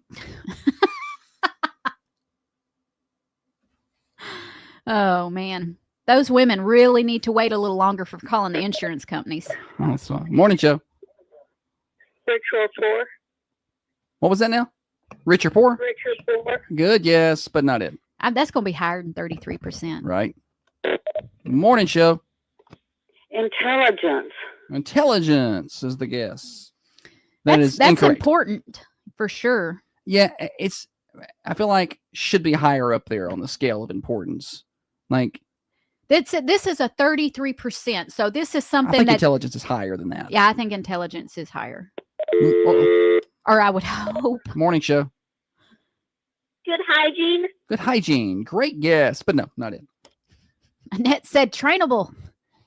Oh, man. Those women really need to wait a little longer for calling the insurance companies. Oh, that's fine. Morning show. Rich or poor. What was that now? Rich or poor? Rich or poor. Good, yes, but not it. That's going to be higher than 33%. Right. Morning show. Intelligence. Intelligence is the guess. That's incorrect. important for sure. Yeah, I feel like should be higher up there on the scale of importance. Like This is a 33%. So this is I something think that intelligence is higher than that. yeah, I think intelligence is higher. Uh-oh. Or I would hope. Morning show. Good hygiene. Good hygiene. Great guess, but no, not it. Annette said trainable.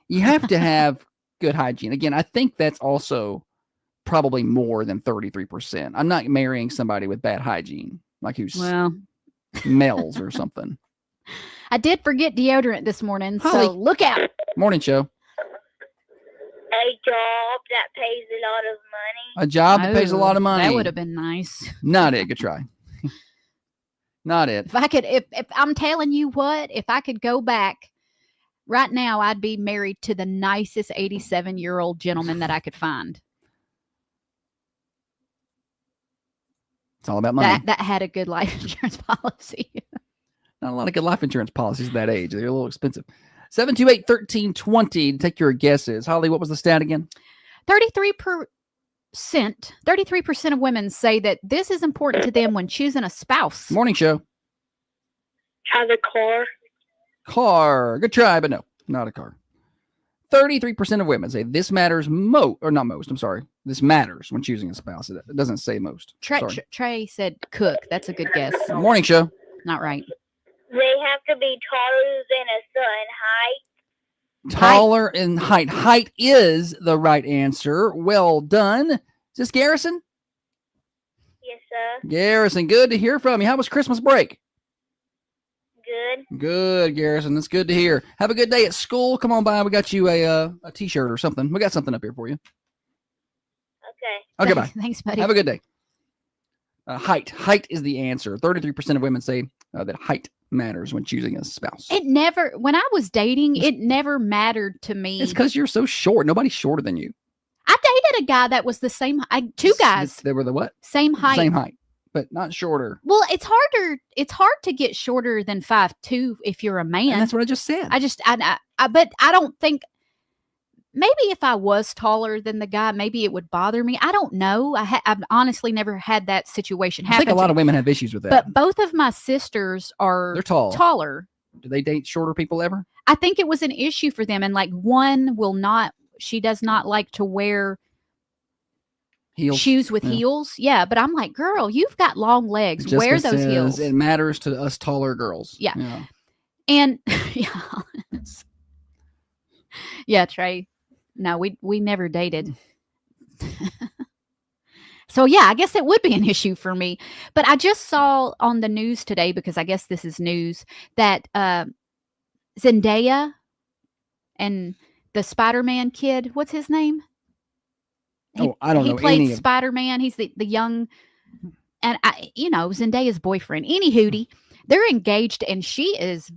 You have to have good hygiene. Again, I think that's also probably more than 33%. I'm not marrying somebody with bad hygiene, like who smells or something. I did forget deodorant this morning, Holly. so look out. Morning show. A job that pays a lot of money. A job that pays a lot of money. That would have been nice. Not it. Good try. Not it. If I could, if I'm telling you what, if I could go back right now, I'd be married to the nicest 87-year-old gentleman that I could find. It's all about money. That had a good life insurance policy. Not a lot of good life insurance policies at that age. They're a little expensive. 728-1320 to take your guesses. Holly, what was the stat again? 33% of women say that this is important to them when choosing a spouse. Morning show. Have a car. Car. Good try, but no, not a car. 33% of women say this matters This matters when choosing a spouse. It doesn't say most. Trey said cook. That's a good guess. Morning show. Not right. They have to be taller than a certain height. Taller in height. Height is the right answer. Well done. Is this Garrison? Yes, sir. Garrison, good to hear from you. How was Christmas break? Good. Good, Garrison. That's good to hear. Have a good day at school. Come on by. We got you a T-shirt or something. We got something up here for you. Okay. Okay, bye. Thanks, buddy. Have a good day. Height. Height is the answer. 33% of women say that height matters when choosing a spouse. When I was dating, it never mattered to me. It's because you're so short. Nobody's shorter than you. I dated a guy that was the same. Two guys. They were the what? Same height. Same height, but not shorter. Well, it's hard to get shorter than 5'2" if you're a man. And that's what I just said. But I don't think. Maybe if I was taller than the guy, maybe it would bother me. I don't know. I've honestly never had that situation happen. I think a lot of women have issues with that. But both of my sisters are taller. Do they date shorter people ever? I think it was an issue for them. And like one will not, she does not like to wear shoes with heels. Yeah. But I'm like, girl, you've got long legs. Jessica wear those heels. It matters to us taller girls. Yeah. And yeah, Trey. No, we never dated. So yeah, I guess it would be an issue for me. But I just saw on the news today, because I guess this is news, that Zendaya and the Spider-Man kid, what's his name? I don't know. He played Spider-Man. He's the young, and Zendaya's boyfriend. Any hootie, they're engaged, and she is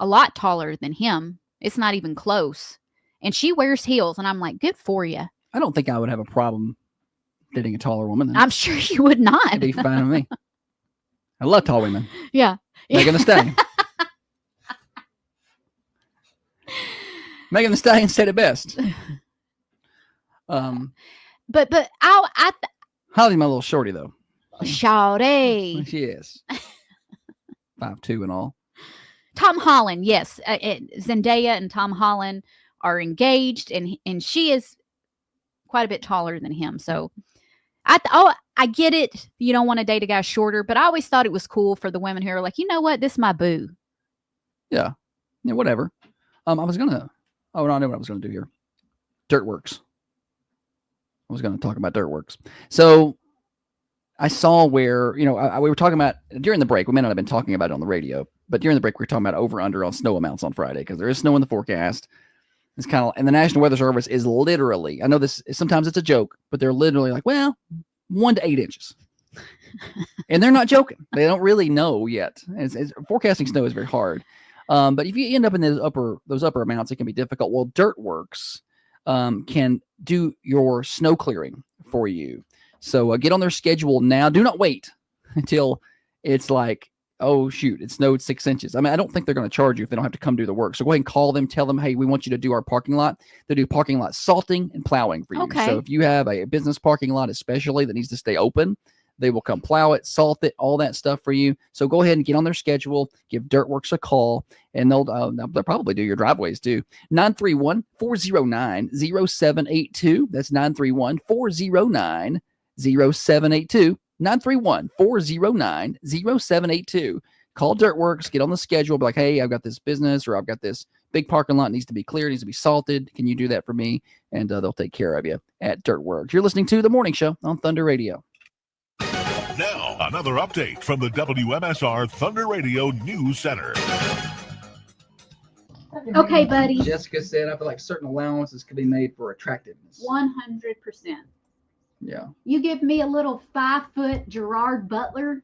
a lot taller than him. It's not even close. And she wears heels, and I'm like, good for you. I don't think I would have a problem dating a taller woman. I'm sure you would not. It'd be fine with me. I love tall women. Yeah. Megan Thee Stallion. Megan Thee Stallion said it best. But Holly's my little shorty though. Shorty. She is 5'2" and all. Tom Holland, yes, Zendaya and Tom Holland are engaged, and she is quite a bit taller than him. So I get it. You don't want to date a guy shorter, but I always thought it was cool for the women who are like, you know what, this is my boo. Yeah, whatever. I know what I was gonna do here. Dirtworks. I was gonna talk about Dirtworks. So I saw where, we were talking about during the break. We may not have been talking about it on the radio, but during the break we were talking about over under on snow amounts on Friday, because there is snow in the forecast. It's kind of, and the National Weather Service is literally, I know this, sometimes it's a joke, but they're literally like, 1 to 8 inches. And they're not joking. They don't really know yet. Forecasting snow is very hard. But if you end up in those upper amounts, it can be difficult. Well, Dirtworks can do your snow clearing for you. So get on their schedule now. Do not wait until it's like, oh, shoot, it snowed 6 inches. I mean, I don't think they're going to charge you if they don't have to come do the work. So go ahead and call them. Tell them, hey, we want you to do our parking lot. They do parking lot salting and plowing for you. Okay. So if you have a business parking lot especially that needs to stay open, they will come plow it, salt it, all that stuff for you. So go ahead and get on their schedule. Give Dirtworks a call, and they'll probably do your driveways too. 931-409-0782. That's 931-409-0782. 931-409-0782. Call Dirtworks, get on the schedule, be like, hey, I've got this business, or I've got this big parking lot needs to be cleared, needs to be salted. Can you do that for me? And they'll take care of you at Dirtworks. You're listening to The Morning Show on Thunder Radio. Now, another update from the WMSR Thunder Radio News Center. Okay, buddy. Jessica said, I feel like certain allowances could be made for attractiveness. 100%. Yeah. You give me a little 5-foot Gerard Butler.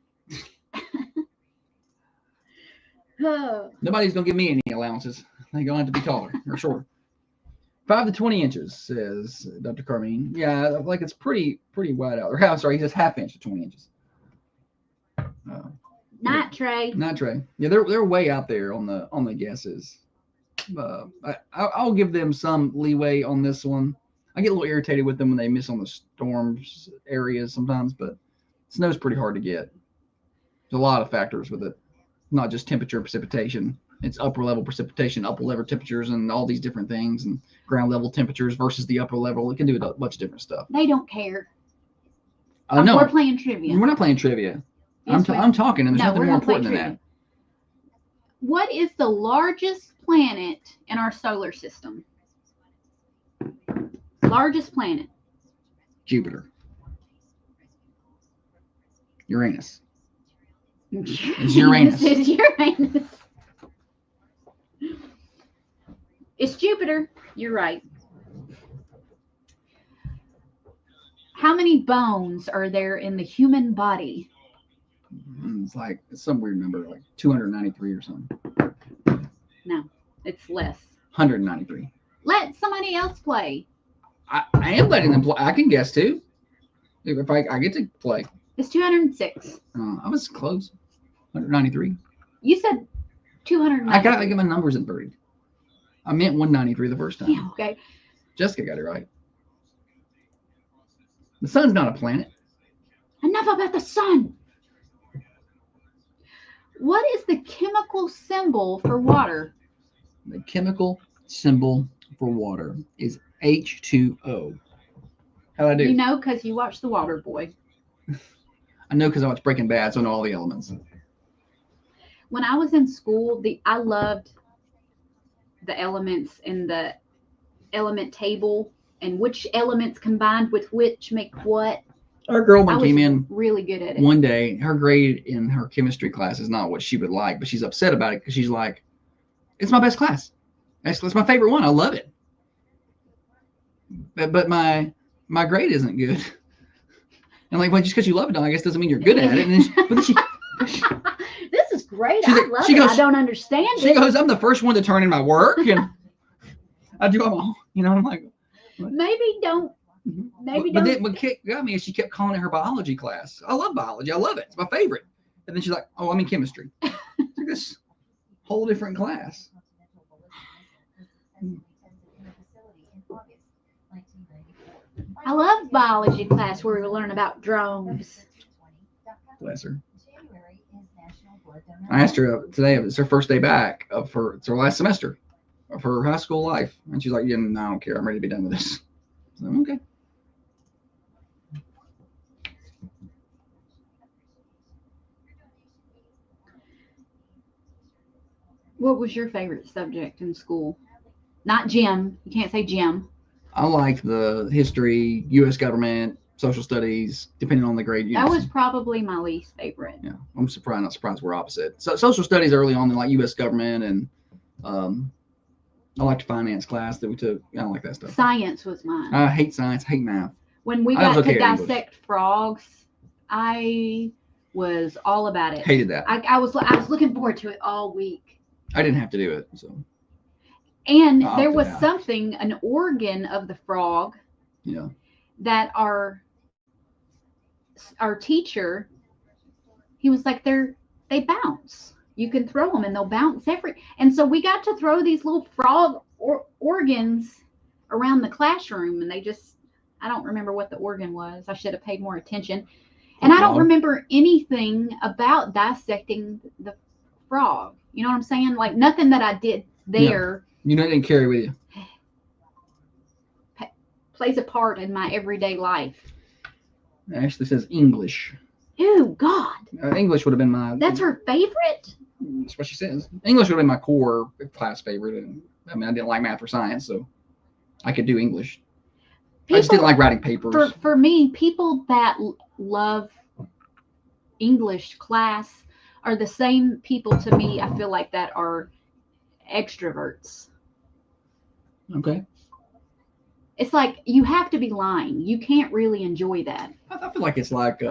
Nobody's going to give me any allowances. They're going to have to be taller or shorter. 5 to 20 inches, says Dr. Carmine. Yeah, like it's pretty wide out there. Sorry, he says half inch to 20 inches. Not Trey. Not Trey. Yeah, they're way out there on the guesses. I'll give them some leeway on this one. I get a little irritated with them when they miss on the storms areas sometimes, but snow's pretty hard to get. There's a lot of factors with it, not just temperature and precipitation. It's upper level precipitation, upper level temperatures, and all these different things, and ground level temperatures versus the upper level. It can do a bunch of different stuff. They don't care. No, we're playing trivia. We're not playing trivia. Yes, I'm talking, and there's nothing more important than that. What is the largest planet in our solar system? Largest planet. Jupiter. Uranus. It's Uranus. It's Uranus. It's Jupiter. You're right. How many bones are there in the human body? It's some weird number, like 293 or something. No, it's less. 193. Let somebody else play. I am letting them play. I can guess too. If I get to play. It's 206. I was close. 193. You said 293. I got to get my numbers inverted. I meant 193 the first time. Yeah, okay. Jessica got it right. The sun's not a planet. Enough about the sun. What is the chemical symbol for water? The chemical symbol for water is H2O. How'd I do? You know, because you watched The Water Boy. I know because I watched Breaking Bad, so I know all the elements. When I was in school, I loved the elements in the element table and which elements combined with which make what. Our girl I was came in really good at it. one day. Her grade in her chemistry class is not what she would like, but she's upset about it because she's like, it's my best class. That's my favorite one. I love it. But my grade isn't good. And like, well, just because you love it, I guess doesn't mean you're good at it. And then she, This is great. She's I like- love she it. goes- I don't understand she it. goes, I'm the first one to turn in my work, and I do all my, I'm like, Maybe don't. Maybe but don't. then what got me is she kept calling it her biology class. I love biology. I love it. It's my favorite. And then she's like, oh, I'm in chemistry. It's like this whole different class. I love biology class where we learn about drones. Bless her. I asked her today if it's her first day back it's her last semester of her high school life. And she's like, yeah, no, I don't care. I'm ready to be done with this. So, okay. What was your favorite subject in school? Not gym. You can't say gym. I like the history, U.S. government, social studies, depending on the grade. That was probably my least favorite. Yeah, I'm not surprised we're opposite. So social studies early on, like U.S. government, and I liked finance class that we took. I don't like that stuff. Science was mine. I hate science, hate math. When we I was got okay to at English. dissect frogs, I was all about it. Hated that. I was looking forward to it all week. I didn't have to do it, so And I there opted was out. something, an organ of the frog yeah. that our teacher, he was like, they bounce. You can throw them and they'll bounce and so we got to throw these little frog organs around the classroom, and I don't remember what the organ was. I should have paid more attention. And I don't remember anything about dissecting the frog. You know what I'm saying? Like nothing that I did there You didn't carry with you. plays a part in my everyday life. It actually says English. Oh God. English would have been my. That's her favorite? That's what she says. English would have been my core class favorite. And I mean, I didn't like math or science, so I could do English. I just didn't like writing papers. For me, people that love English class are the same people to me, I feel like, that are extroverts. Okay. It's like you have to be lying. You can't really enjoy that. I feel like it's like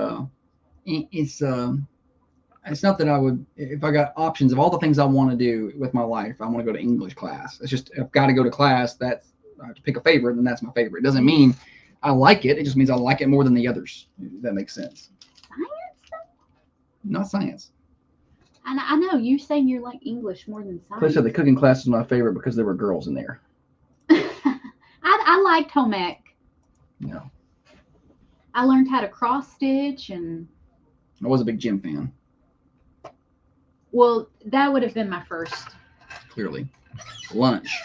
it's not that I would, if I got options of all the things I want to do with my life, I want to go to English class. It's just, I've got to go to class. That's, I have to pick a favorite, and that's my favorite. It doesn't mean I like it. It just means I like it more than the others. If that makes sense. Science? Not science. And I know you're saying you like English more than I science. said the cooking class is my favorite because there were girls in there. I liked home ec. No, I learned how to cross stitch, and I was a big gym fan. well, that would have been my first. Clearly, lunch.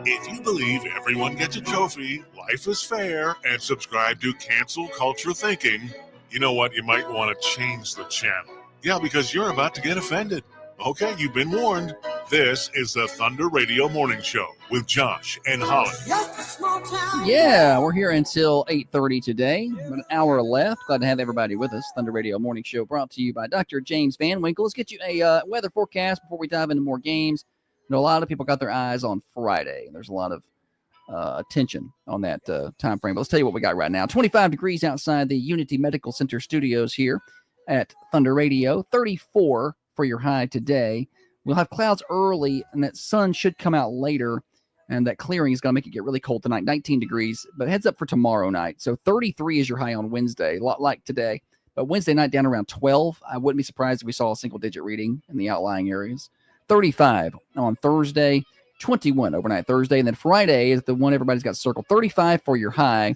If you believe everyone gets a trophy, life is fair, and subscribe to Cancel Culture Thinking, you know what? You might want to change the channel. Yeah, because you're about to get offended. Okay, you've been warned. This is the Thunder Radio Morning Show with Josh and Holly. Yeah, we're here until 8:30 today. About an hour left. Glad to have everybody with us. Thunder Radio Morning Show brought to you by Dr. James Van Winkle. Let's get you a weather forecast before we dive into more games. I know a lot of people got their eyes on Friday. There's a lot of attention on that time frame. But let's tell you what we got right now. 25 degrees outside the Unity Medical Center studios here at Thunder Radio. 34 for your high today. We'll have clouds early, and that sun should come out later, and that clearing is going to make it get really cold tonight. 19 degrees, but heads up for tomorrow night. So 33 is your high on Wednesday, a lot like today. But Wednesday night down around 12. I wouldn't be surprised if we saw a single-digit reading in the outlying areas. 35 on Thursday, 21 overnight Thursday, and then Friday is the one everybody's got circled. 35 for your high,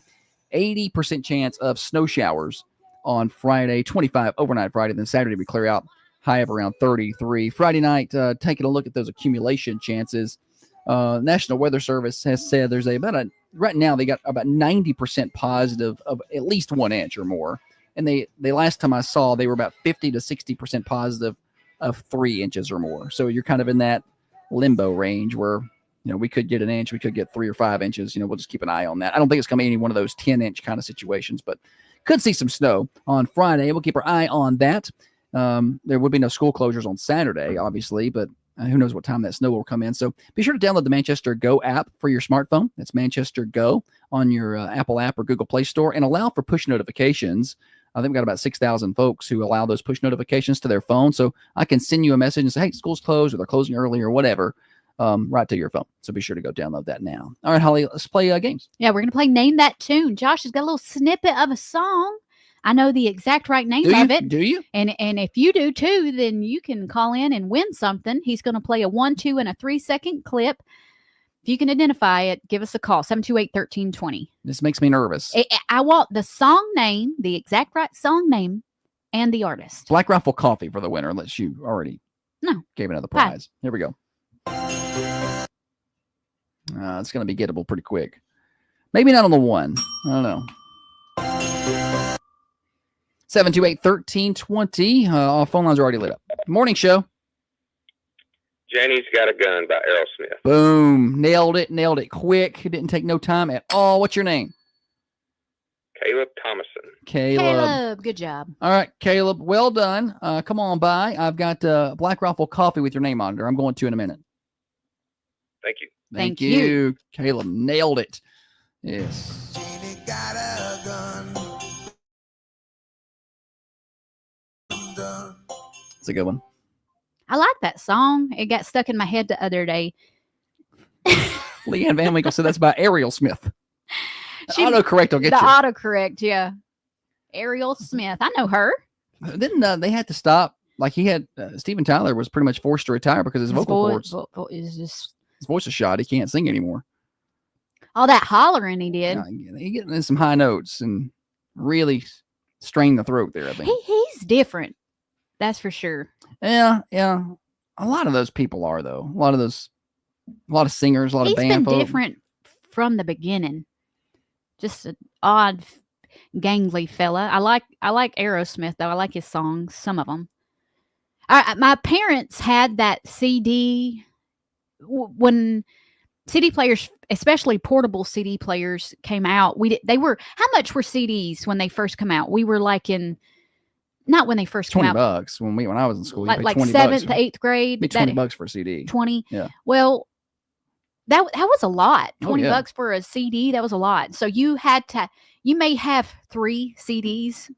80% chance of snow showers on Friday, 25 overnight Friday, then Saturday we clear out, high of around 33. Friday night, taking a look at those accumulation chances. National Weather Service has said there's right now they got about 90% positive of at least 1 inch or more. And they last time I saw, they were about 50 to 60% positive of 3 inches or more. So you're kind of in that limbo range where, we could get an inch, we could get 3 or 5 inches. We'll just keep an eye on that. I don't think it's going to be any one of those 10-inch kind of situations, but could see some snow on Friday. We'll keep our eye on that. There would be no school closures on Saturday, obviously, but who knows what time that snow will come in. So be sure to download the Manchester Go app for your smartphone. That's Manchester Go on your Apple app or Google Play Store, and allow for push notifications. I think we've got about 6,000 folks who allow those push notifications to their phone. So I can send you a message and say, hey, school's closed, or they're closing early, or whatever, right to your phone. So be sure to go download that now. All right, Holly, let's play games. Yeah, we're going to play Name That Tune. Josh has got a little snippet of a song. I know the exact right name of it. Do you? And if you do too, then you can call in and win something. He's going to play a 1, 2, and a 3-second clip. If you can identify it, give us a call, 728-1320. This makes me nervous. I want the song name, the exact right song name, and the artist. Black Rifle Coffee for the winner, unless you already gave another prize. Here we go. It's going to be gettable pretty quick. Maybe not on the 1. I don't know. 728-1320. Our phone lines are already lit up. Morning show. Jenny's Got a Gun by Aerosmith. Boom. Nailed it quick. It didn't take no time at all. What's your name? Caleb Thomason. Caleb, good job. All right, Caleb, well done. Come on by. I've got Black Rifle Coffee with your name on there. I'm going to in a minute. Thank you. Thank you. Caleb nailed it. Yes. Jenny got a gun. It's a good one. I like that song. It got stuck in my head the other day. Leanne Van Winkle said that's by Ariel Smith. Autocorrect will get the you. Autocorrect, yeah. Ariel Smith. I know her. Didn't they had to stop? Like he had Steven Tyler was pretty much forced to retire because his vocal cords. His voice is shot. He can't sing anymore. All that hollering he did. He getting in some high notes and really strained the throat there, I think. He's different. That's for sure. Yeah. A lot of those people are, though. A lot of singers, a lot of band He's been folk. different from the beginning. Just an odd, gangly fella. I like Aerosmith, though. I like his songs, some of them. My parents had that CD when CD players, especially portable CD players, came out. How much were CDs when they first come out? We were like not when they first came out. $20 when I was in school. Like 20 7th, bucks. 8th grade. Be $20 for a CD. 20. Yeah. Well, that was a lot. $20 yeah. for a CD. That was a lot. So you may have 3 CDs.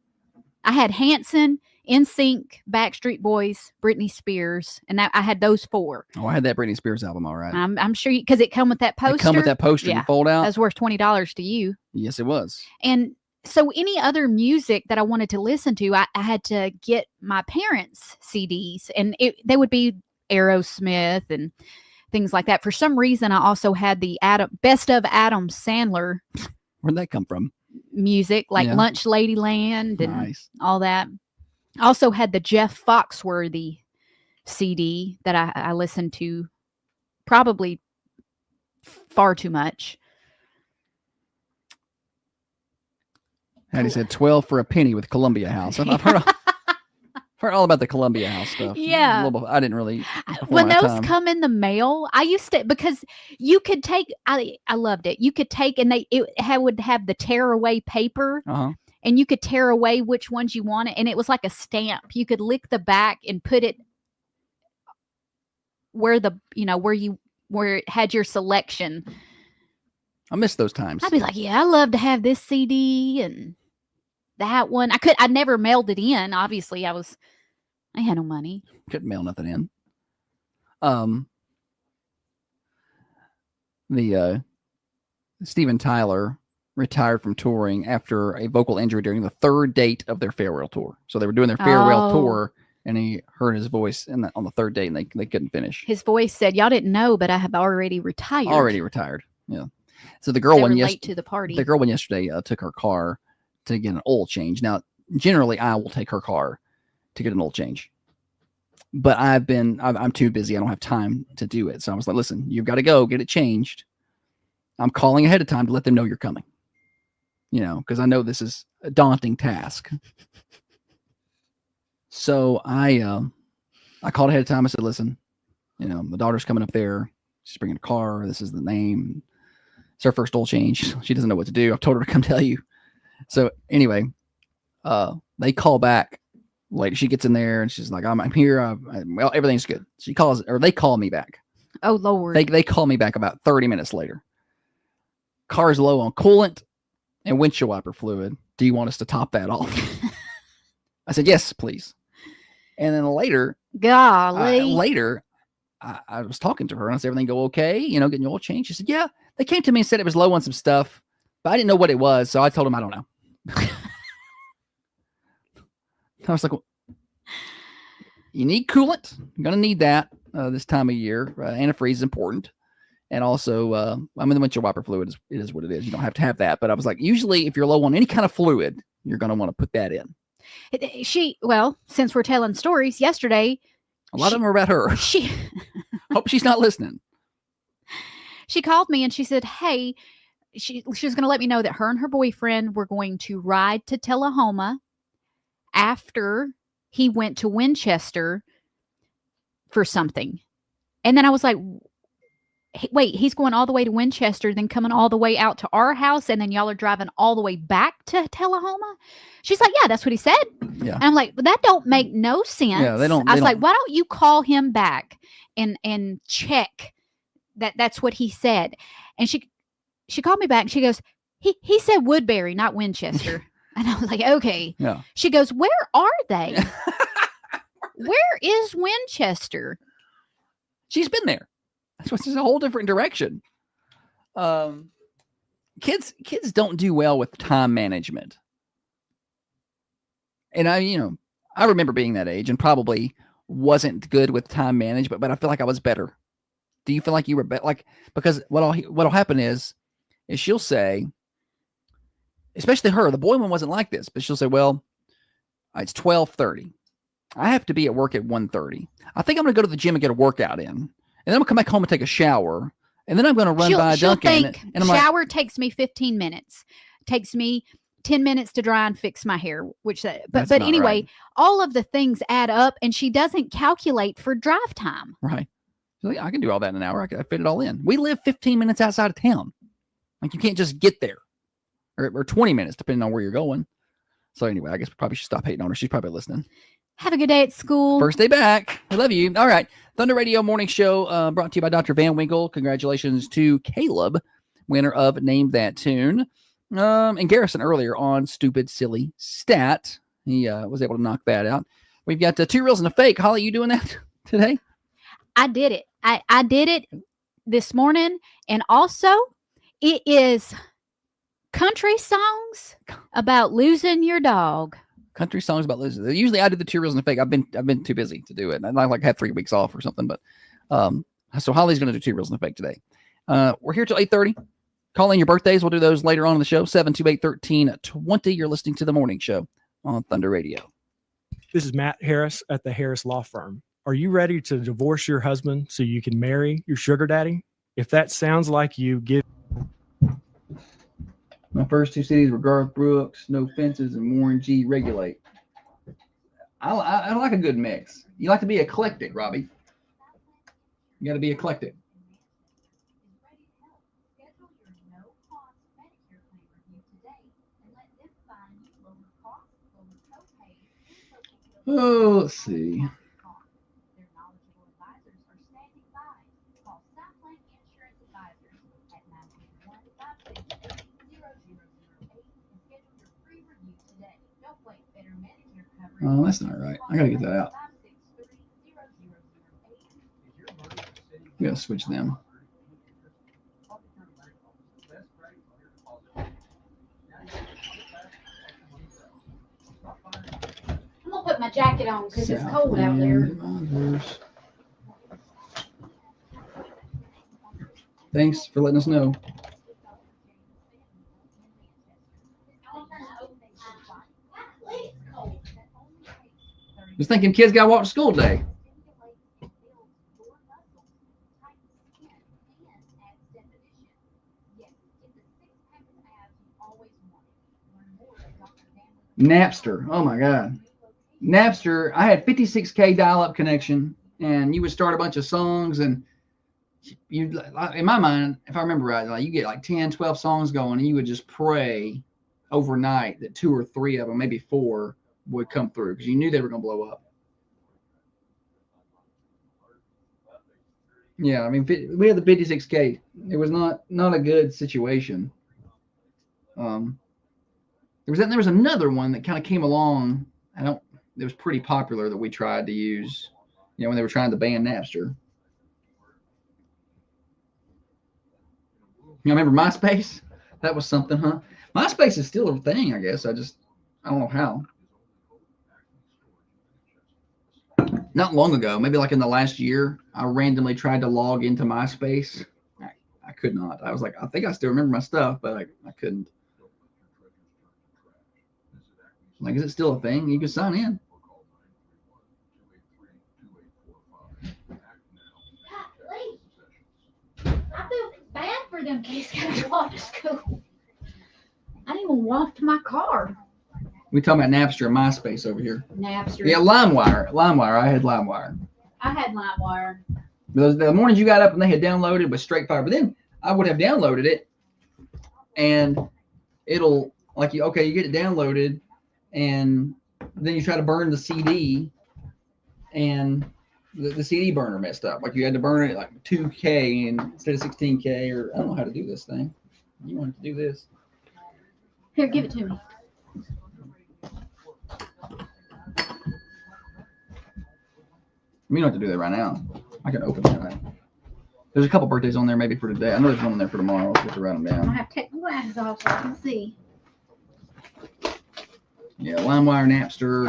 I had Hanson, NSYNC, Backstreet Boys, Britney Spears, and I had those 4. Oh, I had that Britney Spears album, all right. I'm sure because it come with that poster. It come with that poster Yeah. you fold out. That was worth $20 to you. Yes, it was. And so any other music that I wanted to listen to, I had to get my parents' CDs, and they would be Aerosmith and things like that. For some reason, I also had the best of Adam Sandler. Where'd that come from? Music, like Lunch Ladyland and all that. I also had the Jeff Foxworthy CD that I listened to probably far too much. Hattie said 12 for a penny with Columbia House. I've heard all about the Columbia House stuff. Yeah. I didn't really. When those come in the mail, I used to, because you could take, I loved it. You could take, and would have the tear away paper. Uh-huh. And you could tear away which ones you wanted. And it was like a stamp. You could lick the back and put it where it had your selection. I miss those times. I'd be like, yeah, I love to have this CD and that one. I never mailed it in. Obviously, I had no money. Couldn't mail nothing in. The Steven Tyler retired from touring after a vocal injury during the third date of their farewell tour. So they were doing their farewell tour, and he heard his voice on the third date, and they couldn't finish. His voice said, "Y'all didn't know, but I have already retired." Already retired. Yeah. So the girl late to the party. The girl one yesterday took her car to get an oil change. Now, generally, I will take her car to get an oil change, but I'm too busy. I don't have time to do it. So I was like, listen, you've got to go get it changed. I'm calling ahead of time to let them know you're coming. Because I know this is a daunting task. So I called ahead of time. I said, listen, my daughter's coming up there. She's bringing a car. This is the name. It's her first oil change. She doesn't know what to do. I've told her to come tell you. So anyway, they call back later. She gets in there and she's like, I'm here. Well, everything's good. They call me back. Oh, Lord. They call me back about 30 minutes later. Car's low on coolant and windshield wiper fluid. Do you want us to top that off? I said, yes, please. And then later, I was talking to her and I said, everything go okay? Getting your oil change? She said, yeah. They came to me and said it was low on some stuff, but I didn't know what it was. So I told them, I don't know. I was like, well, you need coolant. You're going to need that this time of year. Antifreeze is important. And also, the windshield wiper fluid is what it is. You don't have to have that. But I was like, usually if you're low on any kind of fluid, you're going to want to put that in. Since we're telling stories, yesterday. A lot of them are about her. Hope she's not listening. She called me and she said, hey, she was going to let me know that her and her boyfriend were going to ride to Tullahoma after he went to Winchester for something. And then I was like, wait, he's going all the way to Winchester, then coming all the way out to our house, and then y'all are driving all the way back to Tullahoma? She's like, yeah, that's what he said. Yeah. And I'm like, well, that don't make no sense. Yeah, they don't. I was like, why don't you call him back and check that's what he said? And she called me back and she goes, he said Woodbury, not Winchester. And I was like, okay. Yeah. She goes, where are they? Where is Winchester? She's been there. That's what's a whole different direction. Kids don't do well with time management. And I remember being that age and probably wasn't good with time management, but I feel like I was better. Do you feel like you were better? Like, because what'll happen is she'll say, especially her, the boy one wasn't like this, but she'll say, well, it's 12:30. I have to be at work at 1:30. I think I'm going to go to the gym and get a workout in. And then I'm going to come back home and take a shower. And then I'm going to run by Dunkin'. And I'm shower takes me 15 minutes. Takes me 10 minutes to dry and fix my hair. But anyway, right. All of the things add up, and she doesn't calculate for drive time. Right. So I can do all that in an hour. I can fit it all in. We live 15 minutes outside of town. Like, you can't just get there. Or 20 minutes, depending on where you're going. So anyway, I guess we probably should stop hating on her. She's probably listening. Have a good day at school. First day back. I love you. All right. Thunder Radio Morning Show brought to you by Dr. Van Winkle. Congratulations to Caleb, winner of Name That Tune. And Garrison earlier on Stupid Silly Stat. He was able to knock that out. We've got 2 reels and a fake. Holly, you doing that today? I did it. I did it this morning. And also, it is country songs about losing your dog. Country songs about losing. Usually I do the 2 reels and a fake. I've been too busy to do it. I like had 3 weeks off or something. But so Holly's going to do 2 reels and a fake today. We're here till 8:30. Call in your birthdays. We'll do those later on in the show. 728-1320. You're listening to the morning show on Thunder Radio. This is Matt Harris at the Harris Law Firm. Are you ready to divorce your husband so you can marry your sugar daddy? If that sounds like you, give. My first 2 CDs were Garth Brooks, No Fences, and Warren G. Regulate. I like a good mix. You like to be eclectic, Robbie. You got to be eclectic. Oh, let's see. Oh, that's not right. I gotta get that out. We gotta switch them. I'm gonna put my jacket on because it's cold out there. Thanks for letting us know. Just thinking kids gotta walk to school today. Napster. Oh my God. Napster. I had 56K dial-up connection, and you would start a bunch of songs, and you, in my mind, if I remember right, like you get like 10, 12 songs going, and you would just pray overnight that 2 or 3 of them, maybe 4, would come through because you knew they were going to blow up. Yeah, I mean, we had the 56K. It was not a good situation. There was another one that kind of came along. It was pretty popular that we tried to use, when they were trying to ban Napster. You remember MySpace? That was something, huh? MySpace is still a thing, I guess. I don't know how. Not long ago, maybe like in the last year, I randomly tried to log into MySpace. I could not. I was like, I think I still remember my stuff, but I couldn't. Like, is it still a thing? You can sign in. I feel bad for them kids gotta walk to school. I didn't even walk to my car. We talking about Napster and MySpace over here. Napster. Yeah, LimeWire. I had LimeWire. I had LimeWire. The mornings you got up and they had downloaded was straight fire. But then I would have downloaded it, and it'll you get it downloaded, and then you try to burn the CD, and the CD burner messed up. Like you had to burn it like 2K instead of 16K, or I don't know how to do this thing. You wanted to do this? Here, give it to me. You don't have to do that right now. I can open it right. There's a couple birthdays on there maybe for today. I know there's one on there for tomorrow. I'll have to write them down. I have to take my glasses off so I can see. Yeah, LimeWire, Napster.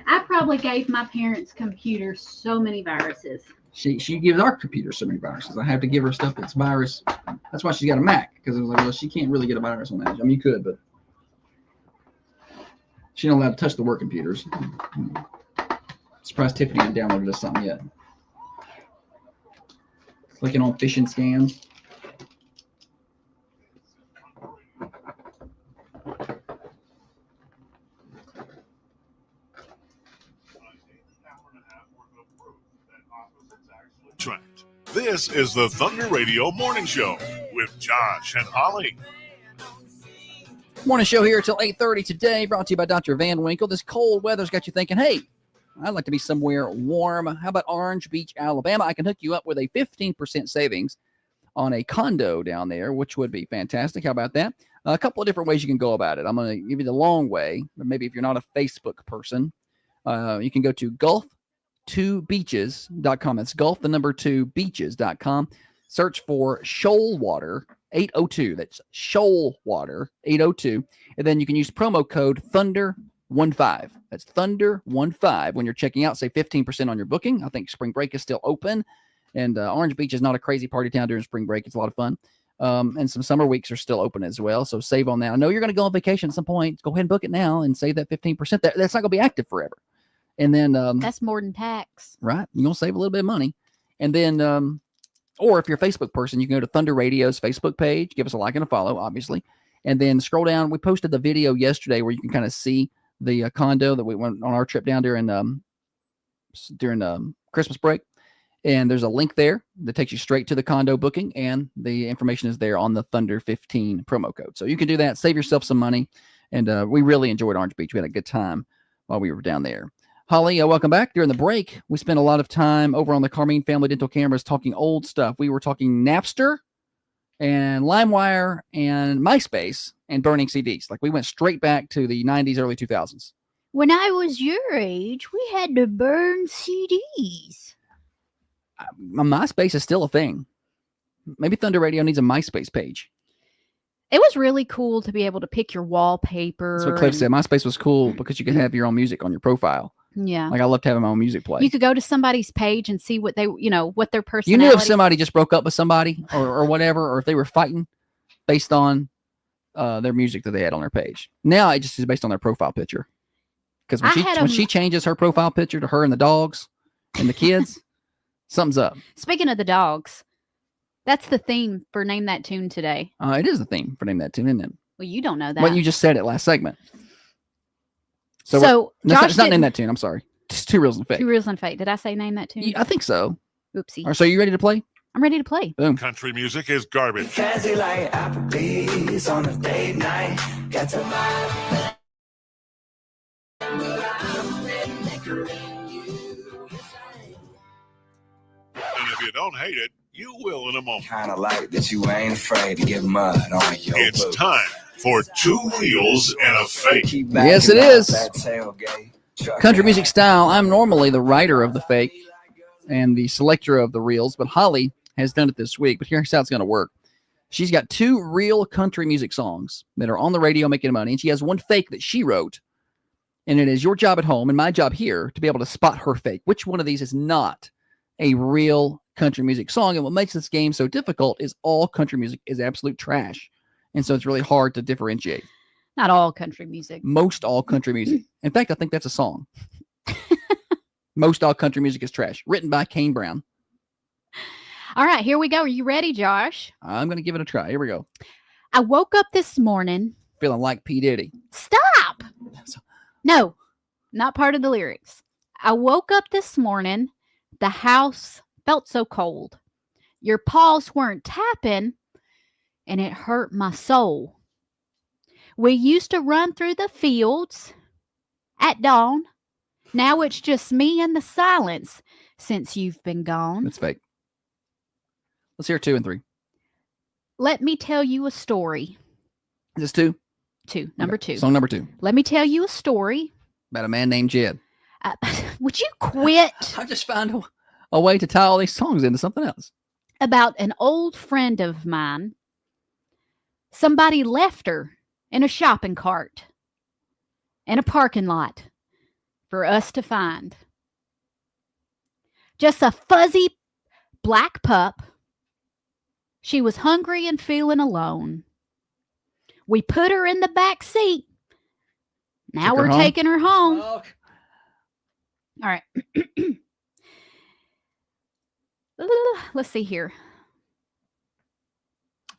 I probably gave my parents' computer so many viruses. She gives our computer so many viruses. I have to give her stuff that's virus. That's why she's got a Mac, because it was like, well, she can't really get a virus on that. I mean, you could, but she's not allowed to touch the work computers. Surprised Tiffany hasn't downloaded us something yet. Clicking on phishing scams. Trend. This is the Thunder Radio Morning Show with Josh and Holly. Morning show here till 8:30 today, brought to you by Dr. Van Winkle. This cold weather's got you thinking, hey, I'd like to be somewhere warm. How about Orange Beach, Alabama? I can hook you up with a 15% savings on a condo down there, which would be fantastic. How about that? A couple of different ways you can go about it. I'm going to give you the long way, but maybe if you're not a Facebook person, you can go to Gulf2Beaches.com. That's Gulf2Beaches.com. Search for Shoal Water 802. That's Shoal Water 802. And then you can use promo code Thunder15. That's Thunder15 when you're checking out. Say 15% on your booking. I think spring break is still open, and Orange Beach is not a crazy party town during spring break. It's a lot of fun, and some summer weeks are still open as well. So save on that. I know you're going to go on vacation at some point. Go ahead and book it now and save that 15%. That's not going to be active forever. And then that's more than tax, right? You're going to save a little bit of money, and then or if you're a Facebook person, you can go to Thunder Radio's Facebook page. Give us a like and a follow, obviously, and then scroll down. We posted the video yesterday where you can kind of see the condo that we went on our trip down during Christmas break. And there's a link there that takes you straight to the condo booking, and the information is there on the Thunder 15 promo code. So you can do that, save yourself some money. And we really enjoyed Orange Beach. We had a good time while we were down there. Holly, welcome back. During the break, we spent a lot of time over on the Carmine Family Dental Cameras talking old stuff. We were talking Napster and LimeWire and MySpace and burning CDs. Like we went straight back to the 90s, early 2000s. When I was your age, we had to burn CDs. MySpace is still a thing. Maybe Thunder Radio needs a MySpace page. It was really cool to be able to pick your wallpaper. That's what Cliff said. MySpace was cool because you could have your own music on your profile. Yeah. Like I loved having my own music play. You could go to somebody's page and see what they, what their personality. You knew if somebody just broke up with somebody or whatever, or if they were fighting based on their music that they had on their page. Now it just is based on their profile picture. Because when she changes her profile picture to her and the dogs and the kids, something's up. Speaking of the dogs, that's the theme for Name That Tune today. It is the theme for Name That Tune, isn't it? Well, you don't know that. Well, you just said it last segment. So Josh it's not Name That Tune. I'm sorry. It's Two Reels and a Fake. Two Reels and a Fake. Did I say Name That Tune? Yeah, I think so. Oopsie. All right, so you ready to play? I'm ready to play. Boom. Country music is garbage. Fancy like Applebee's on a date night. Got to buy. And if you don't hate it, you will in a moment. Kind of like that you ain't afraid to get mud on your It's boots. time for Two Reels and a Fake. Keep Yes, backing it up is. that tailgate. Truck Country it music out. style. I'm normally the writer of the fake and the selector of the reels, but Holly has done it this week. But here's how it's going to work. She's got two real country music songs that are on the radio making money, and she has one fake that she wrote. And it is your job at home and my job here to be able to spot her fake. Which one of these is not a real country music song? And what makes this game so difficult is all country music is absolute trash. And so it's really hard to differentiate. Not all country music. Most all country music. In fact, I think that's a song. Most all country music is trash. Written by Kane Brown. All right, here we go. Are you ready, Josh? I'm going to give it a try. Here we go. I woke up this morning. Feeling like P. Diddy. Stop. No, not part of the lyrics. I woke up this morning. The house felt so cold. Your paws weren't tapping, and it hurt my soul. We used to run through the fields at dawn. Now it's just me and the silence since you've been gone. That's fake. Let's hear 2 and 3. Let me tell you a story. Is this 2? Number Okay. 2. Song number 2. Let me tell you a story. About a man named Jed. Would you quit? I just found a way to tie all these songs into something else. About an old friend of mine. Somebody left her in a shopping cart in a parking lot for us to find. Just a fuzzy black pup. She was hungry and feeling alone. We put her in the back seat. Now we're taking her home. Oh. All right. Let's see here.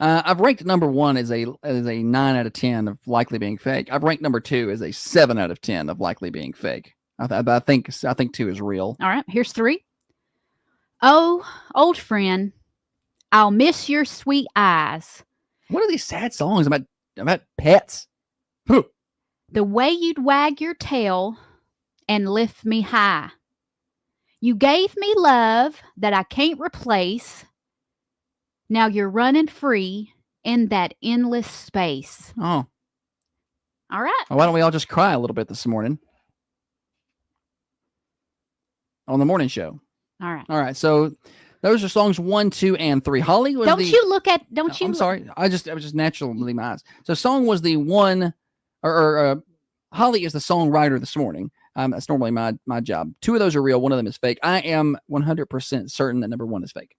I've ranked number 1 as a 9 out of 10 of likely being fake. I've ranked number 2 as a 7 out of 10 of likely being fake. I think 2 is real. All right, here's 3. Oh, old friend, I'll miss your sweet eyes. What are these sad songs about pets? The way you'd wag your tail and lift me high. You gave me love that I can't replace. Now you're running free in that endless space. Oh. All right. Well, why don't we all just cry a little bit this morning on the morning show? All right. All right. So those are songs 1, 2, and 3. Holly was I'm sorry. I was just naturally my eyes. So song was the one, or Holly is the songwriter this morning. That's normally my job. 2 of those are real. 1 of them is fake. I am 100% certain that number 1 is fake.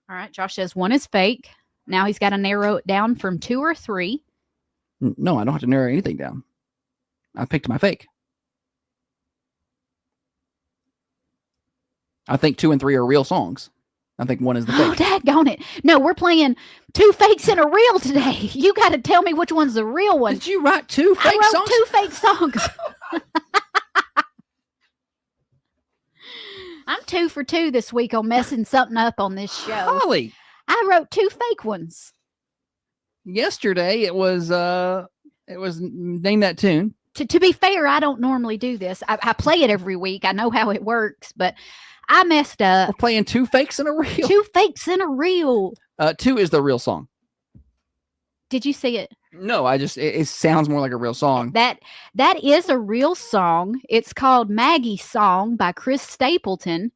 All right. Josh says 1 is fake. Now he's got to narrow it down from 2 or 3. No, I don't have to narrow anything down. I picked my fake. I think 2 and 3 are real songs. I think 1 is the fake. Oh, daggone it. No, we're playing 2 fakes and a real today. You got to tell me which one's the real one. Did you write 2 fake I wrote songs? 2 fake songs. I'm 2 for 2 this week on messing something up on this show. Holly. I wrote 2 fake ones. Yesterday it was Name That Tune. To be fair, I don't normally do this. I play it every week. I know how it works, but I messed up. We're playing 2 fakes and a real. 2 fakes and a real. 2 is the real song. Did you see it? No, it sounds more like a real song. That is a real song. It's called Maggie's Song by Chris Stapleton.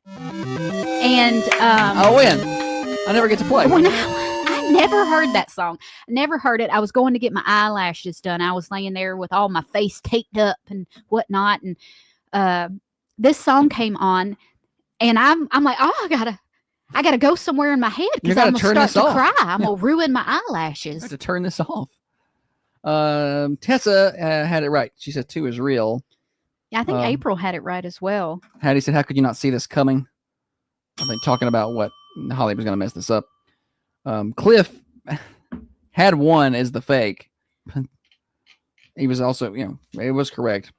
And I never get to play. When I never heard that song. I never heard it. I was going to get my eyelashes done. I was laying there with all my face taped up and whatnot, and this song came on, and I'm like, oh, I gotta go somewhere in my head because I'm gonna start to cry. I'm gonna ruin my eyelashes. I have to turn this off. Tessa had it right. She said 2 is real. Yeah, I think April had it right as well. Hattie said, "How could you not see this coming?" I think talking about what Holly was going to mess this up. Cliff had 1 as the fake. He was also, it was correct.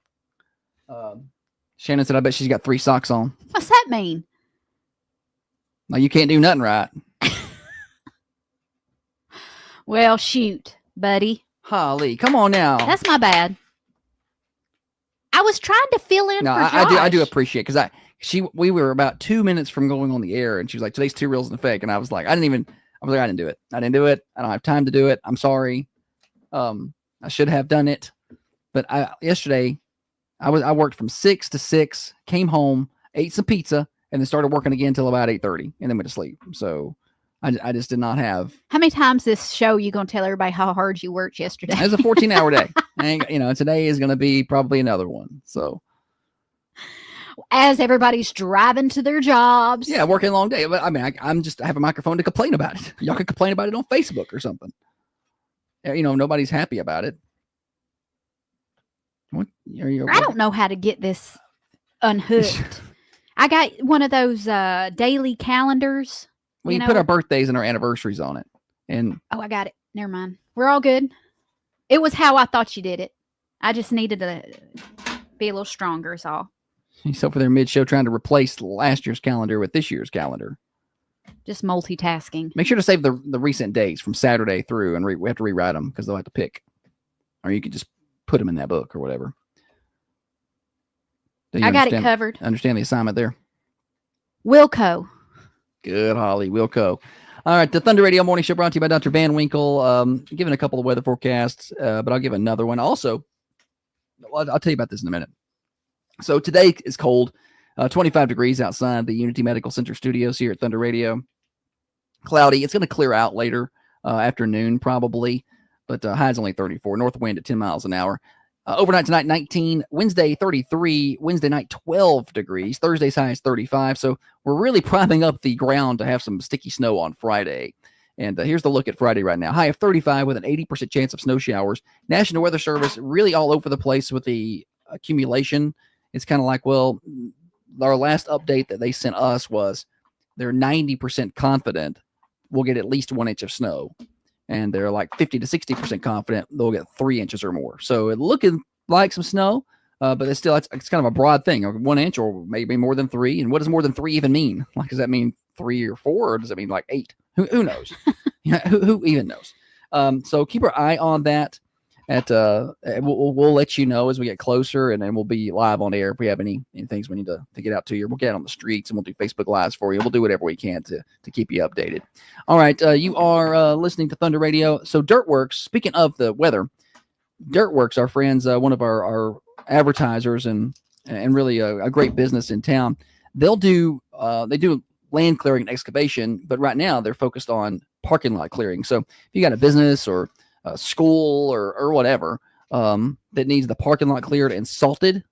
Shannon said, "I bet she's got 3 socks on." What's that mean? Like you can't do nothing right. Well, shoot, buddy. Holly, come on now. That's my bad. I was trying to fill in for Josh. I do appreciate because we were about 2 minutes from going on the air, and she was like, "Today's 2 reels and a fake," and I was like, I didn't do it. I don't have time to do it. I'm sorry. I should have done it, but yesterday I worked from 6 to 6, came home, ate some pizza, and then started working again until about 8:30, and then went to sleep. So I just did not have. How many times this show you gonna tell everybody how hard you worked yesterday? It was a 14-hour day. And today is gonna be probably another one. So as everybody's driving to their jobs. Yeah, working a long day. But I mean, I have a microphone to complain about it. Y'all can complain about it on Facebook or something. Nobody's happy about it. What? I don't know how to get this unhooked. I got one of those daily calendars. We put our birthdays and our anniversaries on it. And I got it. Never mind. We're all good. It was how I thought you did it. I just needed to be a little stronger is all. He's over there mid-show trying to replace last year's calendar with this year's calendar. Just multitasking. Make sure to save the recent days from Saturday through, and we have to rewrite them because they'll have to pick. Or you could just put them in that book or whatever. I got it covered. Understand the assignment there? Wilco. Good, Holly. Wilco. All right, the Thunder Radio Morning Show brought to you by Dr. Van Winkle. Giving a couple of weather forecasts, but I'll give another one. Also, I'll tell you about this in a minute. So today is cold, 25 degrees outside the Unity Medical Center studios here at Thunder Radio. Cloudy. It's going to clear out later afternoon probably, but high's only 34. North wind at 10 miles an hour. Overnight tonight, 19. Wednesday, 33. Wednesday night, 12 degrees. Thursday's high is 35. So we're really priming up the ground to have some sticky snow on Friday. And here's the look at Friday right now. High of 35 with an 80% chance of snow showers. National Weather Service really all over the place with the accumulation. It's kind of like, well, our last update that they sent us was they're 90% confident we'll get at least 1 inch of snow. And they're like 50 to 60% confident they'll get 3 inches or more. So it's looking like some snow, but it's still, it's kind of a broad thing, 1 inch or maybe more than 3. And what does more than 3 even mean? Like, does that mean 3 or 4, or does it mean like 8? Who knows? Who even knows? So keep our eye on that. We'll let you know as we get closer, and then we'll be live on air if we have any things we need to get out to you. We'll get out on the streets and we'll do Facebook Lives for you. We'll do whatever we can to keep you updated. All right, you are listening to Thunder Radio. So Dirtworks, speaking of the weather, Dirtworks, our friends, one of our advertisers and really a great business in town. They do land clearing and excavation, but right now they're focused on parking lot clearing. So if you got a business or a school or whatever that needs the parking lot cleared and salted,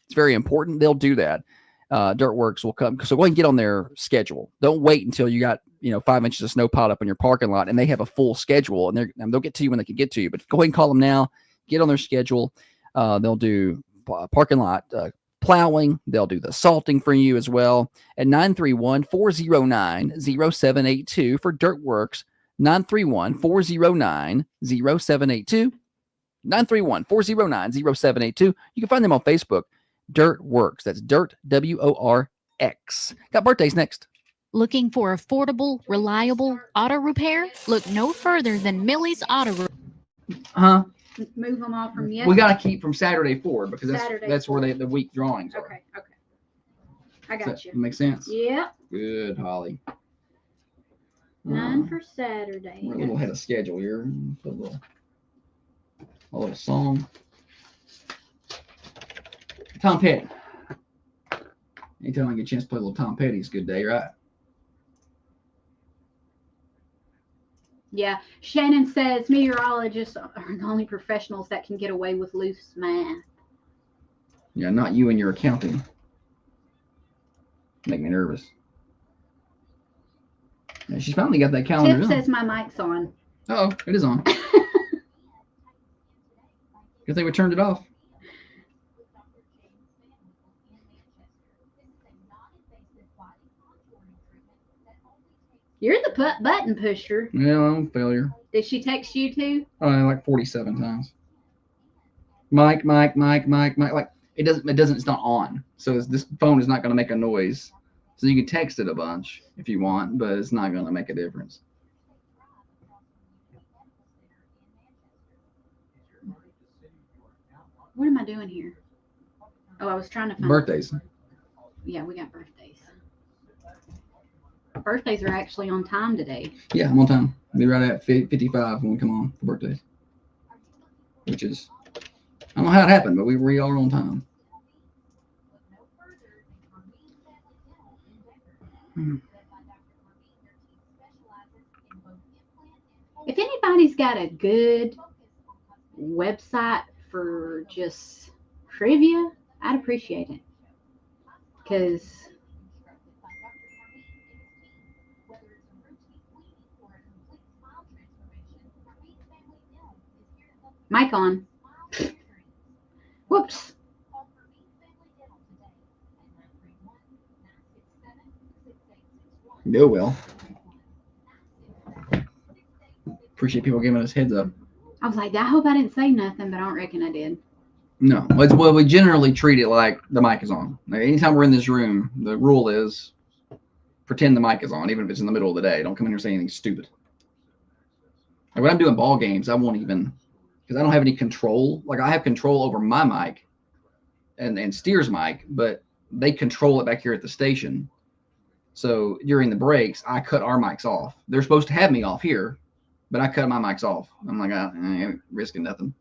it's very important. They'll do that. Dirtworks will come. So go ahead and get on their schedule. Don't wait until you got 5 inches of snow piled up in your parking lot, and they have a full schedule, and they'll get to you when they can get to you. But go ahead and call them now. Get on their schedule. They'll do parking lot plowing. They'll do the salting for you as well at 931-409-0782 for Dirtworks. 931-409-0782. 931-409-0782. You can find them on Facebook. Dirtworks. That's Dirt, W-O-R-X. Got birthdays next. Looking for affordable, reliable auto repair? Look no further than Millie's Auto Repair. Huh? Move them all from yesterday. We got to keep from Saturday forward because that's forward. where the week drawings are. Okay. I got you. Makes sense? Yeah. Good, Holly. None for Saturday. We're a little ahead of schedule here. Put a little song. Tom Petty. Anytime I get a chance to play a little Tom Petty, it's a good day, right? Yeah. Shannon says meteorologists are the only professionals that can get away with loose math. Yeah, not you and your accounting. Make me nervous. Yeah, she's finally got that calendar Tip done. says my mic's on. Oh, it is on. Good thing we turned it off. You're the button pusher. Yeah, I'm a failure. Did she text you too? Oh, like 47 times. Mike. Like it doesn't. It's not on. So this phone is not going to make a noise. So you can text it a bunch if you want, but it's not going to make a difference. What am I doing here? Oh, I was trying to find Birthdays. Yeah, we got birthdays. Birthdays are actually on time today. Yeah, I'm on time. I'll be right at 55 when we come on for birthdays. Which is, I don't know how it happened, but we are on time. If anybody's got a good website for just trivia, I'd appreciate it. Because mic on. Whoops. No, well. Appreciate people giving us heads up. I was like, I hope I didn't say nothing, but I don't reckon I did. No, well, we generally treat it like the mic is on. Like anytime we're in this room, the rule is pretend the mic is on, even if it's in the middle of the day. Don't come in here and say anything stupid. Like when I'm doing ball games, I won't even, because I don't have any control. Like I have control over my mic and Steer's mic, but they control it back here at the station. So during the breaks, I cut our mics off. They're supposed to have me off here, but I cut my mics off. I'm like, I ain't risking nothing.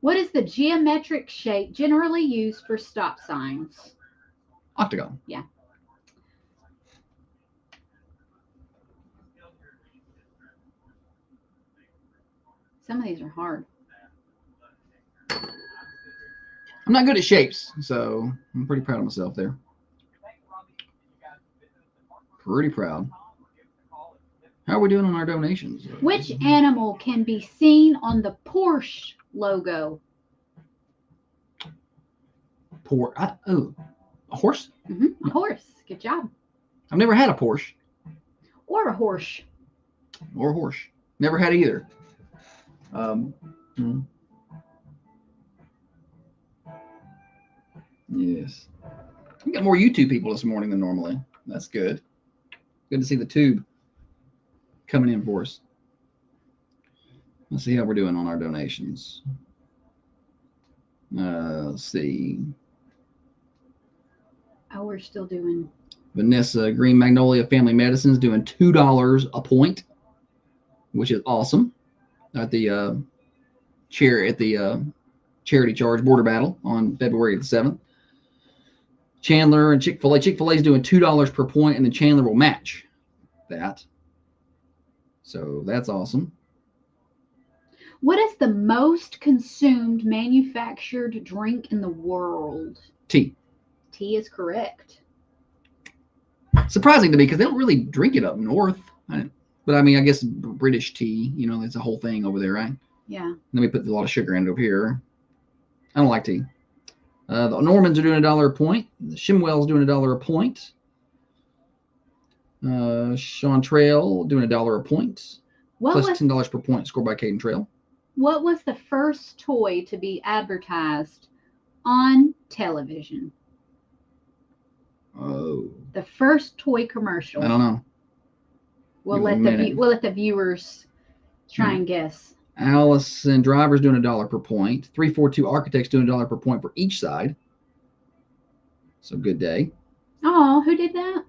What is the geometric shape generally used for stop signs? Octagon. Yeah. Some of these are hard. I'm not good at shapes, so I'm pretty proud of myself there. Pretty proud. How are we doing on our donations? Which animal can be seen on the Porsche logo? A horse? Mm-hmm. A horse. Good job. I've never had a Porsche. Or a horse. Or a horse. Never had either. Yes. We got more YouTube people this morning than normally. That's good. Good to see the tube coming in for us. Let's see how we're doing on our donations. Let's see. Oh, we're still doing. Vanessa Green Magnolia Family Medicine is doing $2 a point, which is awesome. At the charity charge border battle on February the 7th. Chandler and Chick-fil-A. Chick-fil-A is doing $2 per point, and then Chandler will match that. So that's awesome. What is the most consumed manufactured drink in the world? Tea. Tea is correct. Surprising to me because they don't really drink it up north. But I mean, I guess British tea, you know, that's a whole thing over there, right? Yeah. Then we put a lot of sugar in it over here. I don't like tea. The Normans are doing $1 a point. The Shimwell's doing $1 a point. Sean Trail doing $1 a point. Plus $10 per point scored by Caden Trail. What was the first toy to be advertised on television? Oh. The first toy commercial. I don't know. We'll let the viewers try and guess. Allison Driver's doing $1 per point. 342 Architects doing $1 per point for each side. So good day. Oh, who did that?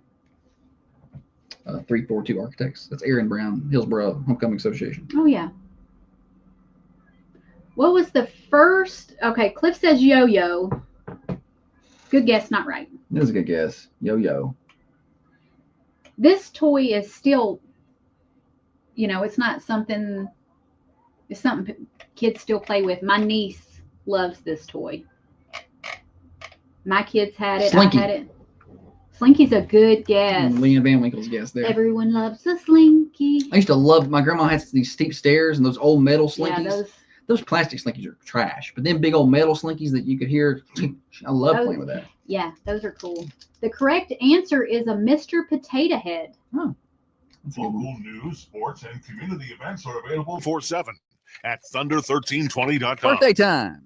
342 Architects. That's Aaron Brown, Hillsborough Homecoming Association. Oh, yeah. What was the first? Okay, Cliff says yo-yo. Good guess, not right. That was a good guess. Yo-yo. This toy is still, it's not something, it's something kids still play with. My niece loves this toy. My kids had it. Slinky. I had it. Slinky's a good guess. Lena Van Winkle's guess there. Everyone loves a Slinky. I used to love, my grandma had these steep stairs and those old metal Slinkies. Yeah, those plastic Slinkies are trash, but then big old metal Slinkies that you could hear, I love playing with that. Yeah, those are cool. The correct answer is a Mr. Potato Head. Oh. Local news, sports, and community events are available 24/7 at thunder1320.com. Birthday time.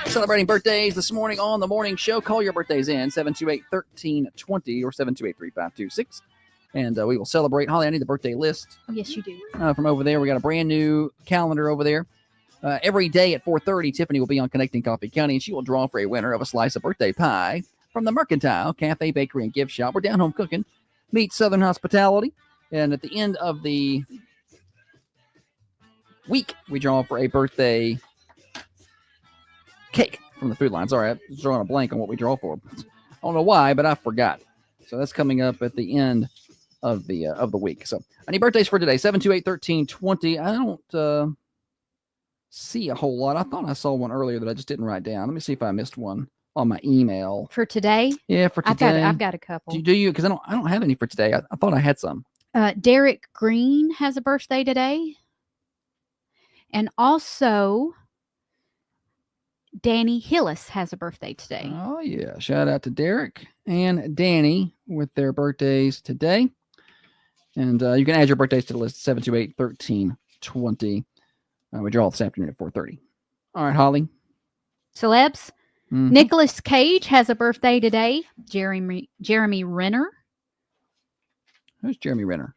Celebrating birthdays this morning on the morning show. Call your birthdays in 728-1320 or 728-3526. And we will celebrate. Holly, I need the birthday list. Oh, yes, you do. From over there. We got a brand new calendar over there. Every day at 4:30, Tiffany will be on Connecting Coffee County, and she will draw for a winner of a slice of birthday pie from the Mercantile Cafe, Bakery, and Gift Shop. We're down home cooking. Meet Southern Hospitality. And at the end of the week, we draw for a birthday cake from the food line. Sorry, I was drawing a blank on what we draw for. I don't know why, but I forgot. So that's coming up at the end of the week. So I need birthdays for today. 728-1320. I don't see a whole lot. I thought I saw one earlier that I just didn't write down. Let me see if I missed one on my email For today? Yeah, for today. I've got a couple. Do you? Because I don't have any for today. I thought I had some. Derek Green has a birthday today. And also, Danny Hillis has a birthday today. Oh, yeah. Shout out to Derek and Danny with their birthdays today. And you can add your birthdays to the list, 728-1320. We draw this afternoon at 4:30. All right, Holly. Celebs. Mhm. Nicolas Cage has a birthday today. Jeremy Renner. Who's Jeremy Renner?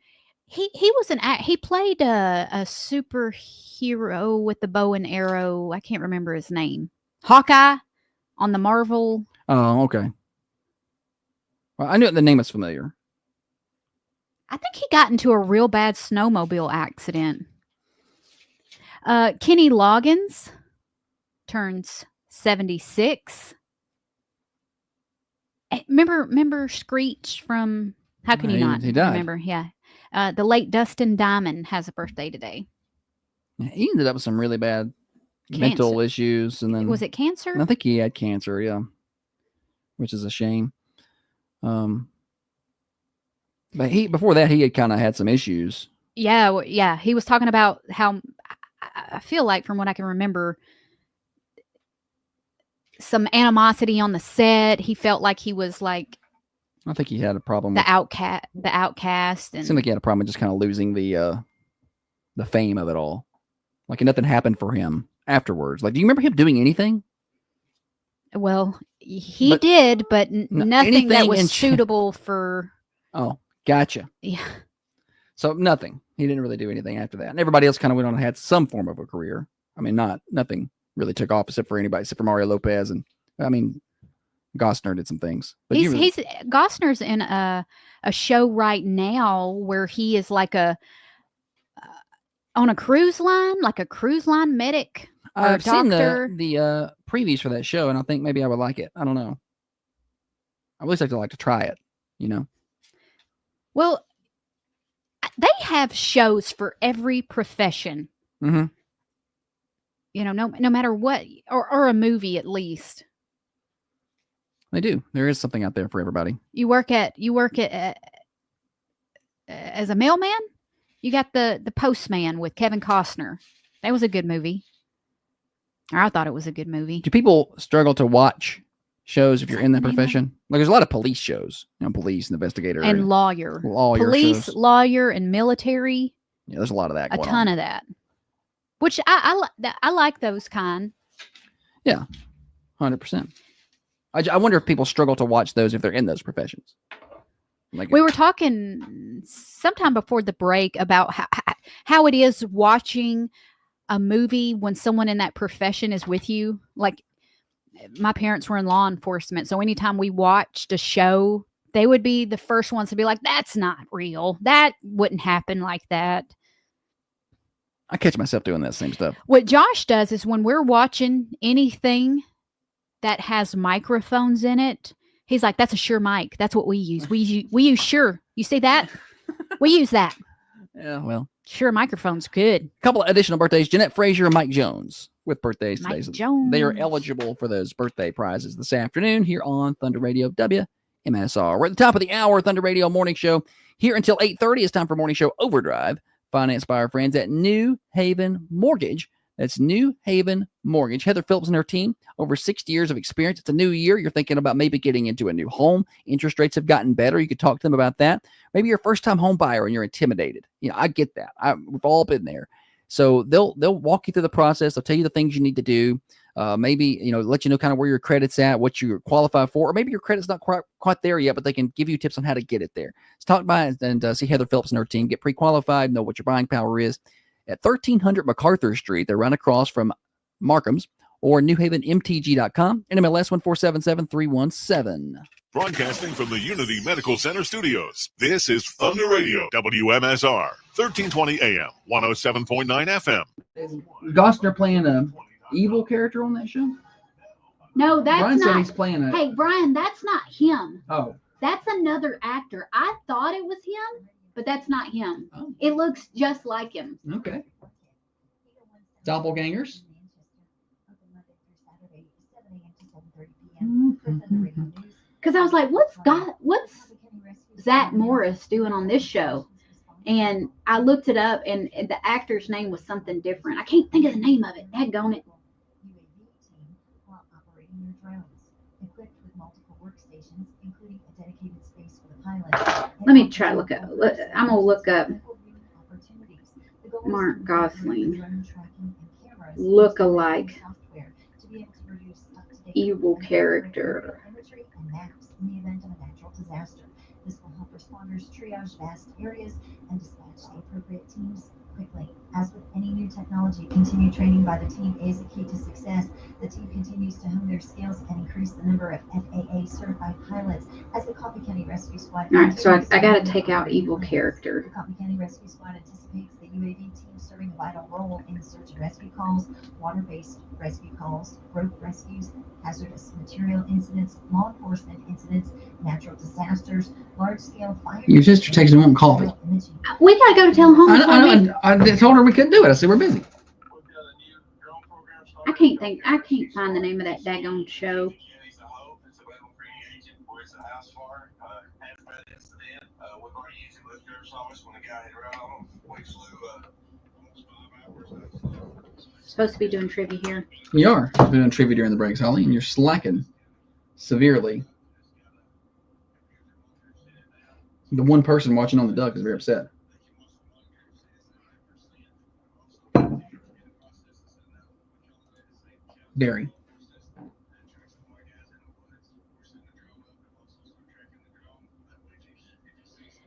He was he played a superhero with the bow and arrow. I can't remember his name. Hawkeye on the Marvel. Oh, okay. Well, I knew the name was familiar. I think he got into a real bad snowmobile accident. Kenny Loggins turns 76. Remember Screech from How Can You Not? He died. Remember, yeah. The late Dustin Diamond has a birthday today. He ended up with some really bad mental issues, and then Was it cancer? I think he had cancer, yeah, which is a shame. But before that he had kind of had some issues. Yeah, yeah. He was talking about how I feel like, from what I can remember, some animosity on the set. He felt like he was like I think he had a problem the with outcast, and it seemed like he had a problem with just kind of losing the fame of it all. Like nothing happened for him afterwards. Like, do you remember him doing anything? Well, he did, but nothing that was in suitable for. Oh, gotcha. Yeah. So nothing. He didn't really do anything after that. And everybody else kind of went on and had some form of a career. I mean, nothing really took off except for Mario Lopez, and I mean, Gostner did some things. But Gostner's in a show right now where he is like on a cruise line, like a cruise line medic. I've seen doctor. the previews for that show, and I think maybe I would like it. I don't know. I would like to try it, you know. Well, they have shows for every profession. Mm-hmm. You know, no matter what, or a movie at least. They do. There is something out there for everybody. You work at as a mailman. You got the Postman with Kevin Costner. That was a good movie. Or I thought it was a good movie. Do people struggle to watch shows if you're in that profession? Like, there's a lot of police shows, police and investigator and lawyer police, shows. Lawyer, and military. Yeah, there's a lot of that. A ton of that. Which I like those kind. Yeah, 100%. I wonder if people struggle to watch those if they're in those professions. Like, we were talking sometime before the break about how it is watching a movie when someone in that profession is with you. Like, my parents were in law enforcement, so anytime we watched a show, they would be the first ones to be like, "That's not real. That wouldn't happen like that." I catch myself doing that same stuff. What Josh does is when we're watching anything that has microphones in it, he's like, "That's a Shure mic. That's what we use. We use Shure. You see that? We use that." Yeah, well, Shure microphone's good. a couple of additional birthdays. Jeanette Frazier and Mike Jones with birthdays Mike today. So Jones. they are eligible for those birthday prizes this afternoon here on Thunder Radio WMSR. We're at the top of the hour, Thunder Radio Morning Show. Here until 8:30. It's time for Morning Show Overdrive, financed by our friends at New Haven Mortgage. That's New Haven Mortgage. Heather Phillips and her team, over 60 years of experience. It's a new year. You're thinking about maybe getting into a new home. Interest rates have gotten better. You could talk to them about that. Maybe you're a first-time home buyer and you're intimidated. I get that. We've all been there. So they'll walk you through the process. They'll tell you the things you need to do. Maybe, let you know kind of where your credit's at, what you're qualified for, or maybe your credit's not quite there yet, but they can give you tips on how to get it there. So talk by and see Heather Phillips and her team. Get pre-qualified, know what your buying power is. At 1300 MacArthur Street, they're right across from Markham's, or newhavenmtg.com, NMLS 1477317. Broadcasting from the Unity Medical Center studios, this is Thunder Radio, WMSR, 1320 AM, 107.9 FM. Is Gostner playing a evil character on that show? No, that's Brian said not. he's playing a... Hey, Brian, that's not him. Oh. That's another actor. I thought it was him, but that's not him. Oh. It looks just like him. Okay. Doppelgangers? Because I was like, what's Zach Morris doing on this show? And I looked it up, and the actor's name was something different. I can't think of the name of it. Daggone it. Let me try to look up. I'm going to look up Mark Gosling look-alike evil character. In the event of a natural disaster. This will help responders triage vast areas and dispatch the appropriate teams quickly. As with any new technology, continued training by the team is the key to success. The team continues to hone their skills and increase the number of FAA certified pilots as the Coffee County Rescue Squad. All right, so I got to take out evil character. The Coffee County Rescue Squad anticipates the UAV team serving a vital role in the search and rescue calls, water-based rescue calls, rope rescues, hazardous material incidents, law enforcement incidents, natural disasters, large-scale fires. Your sister takes a moment coffee. We got to go to tell home. I told her we couldn't do it. I said we're busy. I can't find the name of that daggone show. Supposed to be doing trivia here. We are. We're doing trivia during the breaks, Holly, and you're slacking severely. The one person watching on the duck is very upset. Very.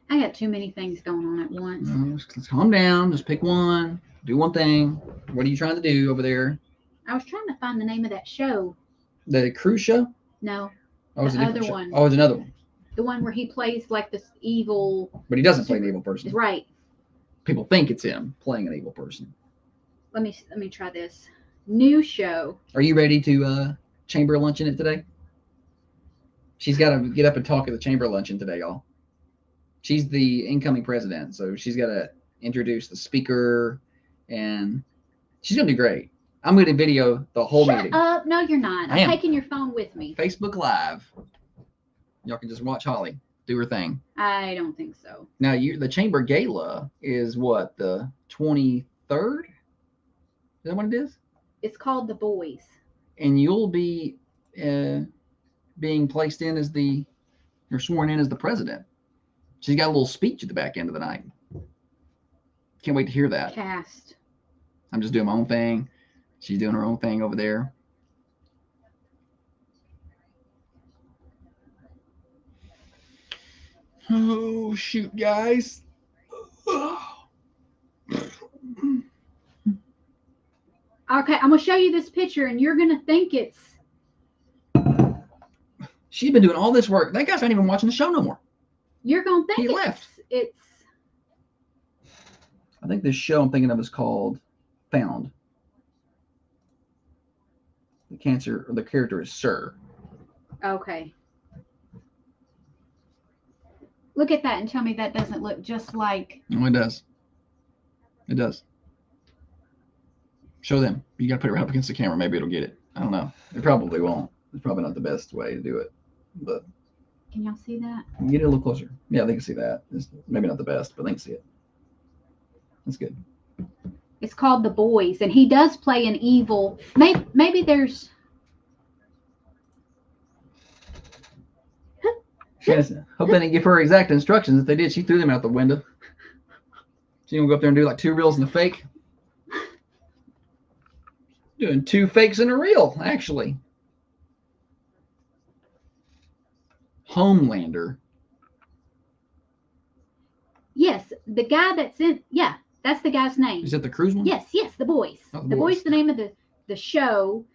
I got too many things going on at once. No, just calm down. Just pick one. Do one thing. What are you trying to do over there? I was trying to find the name of that show. The cruise show? No. Oh, it's the a different other show. one. Oh, it's another one. The one where he plays like this evil. But he doesn't play an evil person. Right. People think it's him playing an evil person. Let me try this. New show. Are you ready to chamber luncheon it today? She's got to get up and talk at the chamber luncheon today, y'all. She's the incoming president, so she's got to introduce the speaker, and she's going to do great. I'm going to video the whole meeting. Shut up. No, you're not. I'm taking your phone with me. Facebook Live. Y'all can just watch Holly do her thing. I don't think so. Now, the chamber gala is what, the 23rd? Is that what it is? It's called The Boys. And you'll be being placed in as you're sworn in as the president. She's got a little speech at the back end of the night. Can't wait to hear that. Cast. I'm just doing my own thing. She's doing her own thing over there. Oh, shoot, guys. Okay, I'm going to show you this picture, and you're going to think it's She's been doing all this work. That guy's not even watching the show no more. You're gonna think He left. It's I think this show I'm thinking of is called Found. The character is Sir. okay. Look at that and tell me that doesn't look just like. Oh, it does. It does. Show them. You got to put it right up against the camera. Maybe it'll get it. I don't know. It probably won't. It's probably not the best way to do it. But Can y'all see that? get it a little closer. Yeah, they can see that. It's maybe not the best, but they can see it. That's good. It's called The Boys, and he does play an evil. Maybe there's. Janice, hope they didn't give her exact instructions. If they did, she threw them out the window. She gonna go up there and do like 2 reels and a fake. Doing 2 fakes and a reel, actually. Homelander. Yes, the guy that's in. Yeah, that's the guy's name. Is that the cruise one? Yes, The Boys. Oh, The Boys, the name of the show.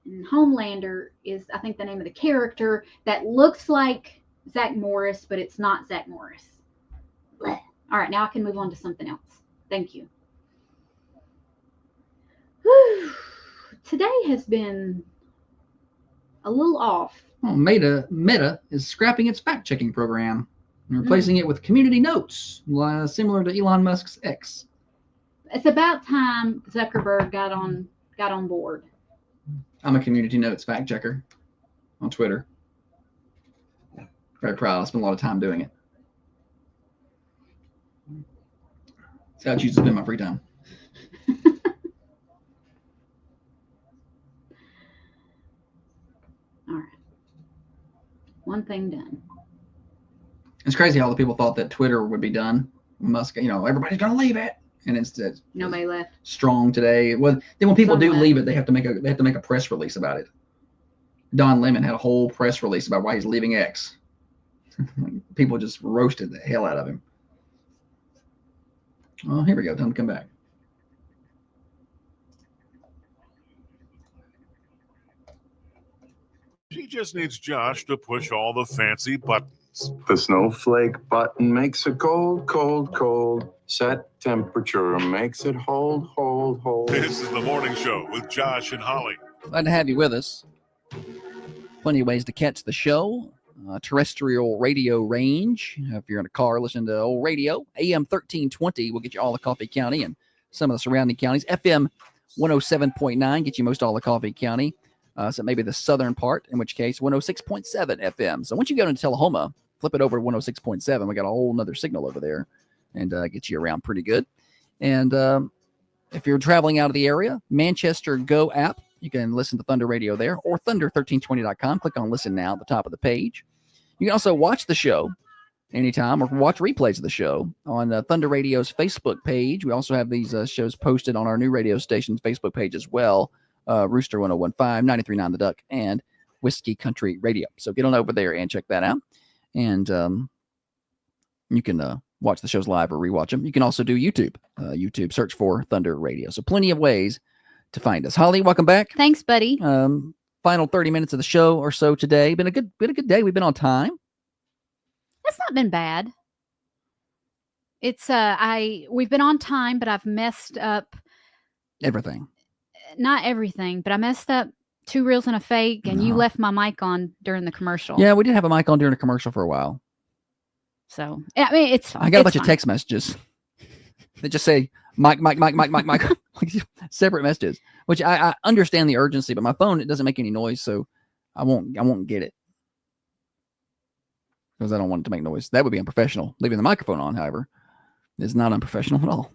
And Homelander is, I think, the name of the character that looks like Zach Morris, but it's not Zach Morris. Blech. All right, now I can move on to something else. Thank you. Whew. Today has been a little off. Oh, Meta is scrapping its fact-checking program and replacing it with community notes, similar to Elon Musk's X. It's about time Zuckerberg got on board. I'm a community notes fact checker on Twitter. Very proud. I spend a lot of time doing it. That's how I choose to spend my free time. All right. One thing done. It's crazy how the people thought that Twitter would be done. Musk, everybody's going to leave it. And it's Nobody left. Strong today. Well, then when people do leave it, they have to make a press release about it. Don Lemon had a whole press release about why he's leaving X. People just roasted the hell out of him. Oh, here we go. Time to come back. She just needs Josh to push all the fancy buttons. The snowflake button makes it cold, cold, cold. Set temperature makes it hold, hold, hold. This is the morning show with Josh and Holly. Glad to have you with us. Plenty of ways to catch the show. Terrestrial radio range. If you're in a car, listen to old radio. AM 1320 will get you all of Coffee County and some of the surrounding counties. FM 107.9 get you most all of Coffee County. So maybe the southern part, in which case 106.7 FM. So once you go into Tullahoma, flip it over to 106.7. We got a whole nother signal over there and get you around pretty good. And if you're traveling out of the area, Manchester Go app, you can listen to Thunder Radio there, or thunder1320.com. Click on Listen Now at the top of the page. You can also watch the show anytime or watch replays of the show on Thunder Radio's Facebook page. We also have these shows posted on our new radio station's Facebook page as well. Rooster 1015, 93.9 The Duck, and Whiskey Country Radio. So get on over there and check that out. And you can watch the shows live or rewatch them. You can also do YouTube. YouTube, search for Thunder Radio. So plenty of ways to find us. Holly, welcome back. Thanks, buddy. Final 30 minutes of the show or so today. Been a good day. We've been on time. That's not been bad. It's we've been on time, but I've messed up everything. Not everything, but I messed up 2 reels and a fake, and you left my mic on during the commercial. Yeah, we did have a mic on during a commercial for a while. So, I mean, it's fine. I got a bunch of text messages that just say, Mike, separate messages, which I understand the urgency, but my phone, it doesn't make any noise, so I won't get it. Because I don't want it to make noise. That would be unprofessional. Leaving the microphone on, however, is not unprofessional at all.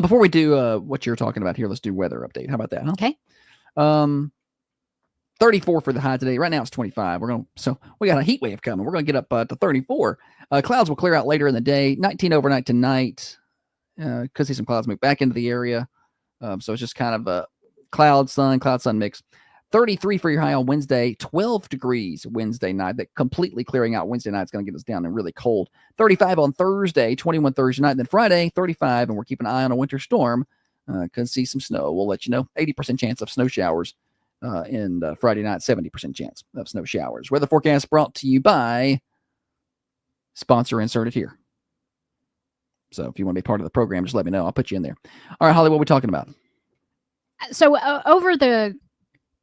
Before we do what you're talking about here, let's do weather update. How about that? Huh? Okay. 34 for the high today. Right now it's 25. So we got a heat wave coming. We're going to get up to 34. Clouds will clear out later in the day. 19 overnight tonight. Could see some clouds move back into the area. So it's just kind of a cloud sun mix. 33 for your high on Wednesday, 12 degrees Wednesday night. That completely clearing out Wednesday night is going to get us down and really cold. 35 on Thursday, 21 Thursday night. Then Friday, 35, and we're keeping an eye on a winter storm. Could see some snow. We'll let you know. 80% chance of snow showers And Friday night, 70% chance of snow showers. Weather forecast brought to you by sponsor inserted here. So if you want to be part of the program, just let me know. I'll put you in there. All right, Holly, what are we talking about? So over the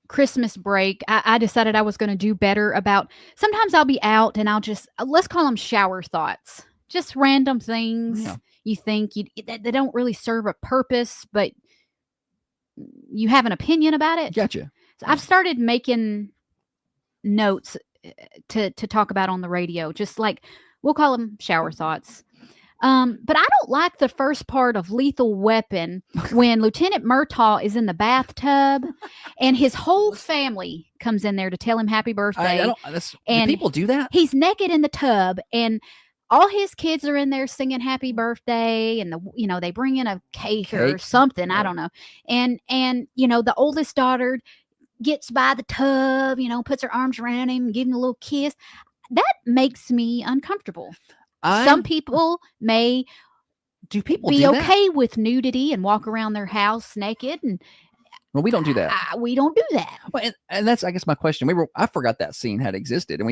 Christmas break, I decided I was going to do better about, sometimes I'll be out and I'll just, let's call them shower thoughts. Just random things you think that they don't really serve a purpose, but you have an opinion about it. Gotcha. So I've started making notes to talk about on the radio, just like, we'll call them shower thoughts. But I don't like the first part of Lethal Weapon when Lieutenant Murtaugh is in the bathtub and his whole family comes in there to tell him happy birthday. Do people do that? He's naked in the tub and all his kids are in there singing happy birthday, and they bring in a cake or something. I don't know. And the oldest daughter gets by the tub, puts her arms around him, give him a little kiss. That makes me uncomfortable. Some people may be okay with nudity and walk around their house naked, and well, we don't do that. We don't do that. Well, and that's, I guess, my question. I forgot that scene had existed, and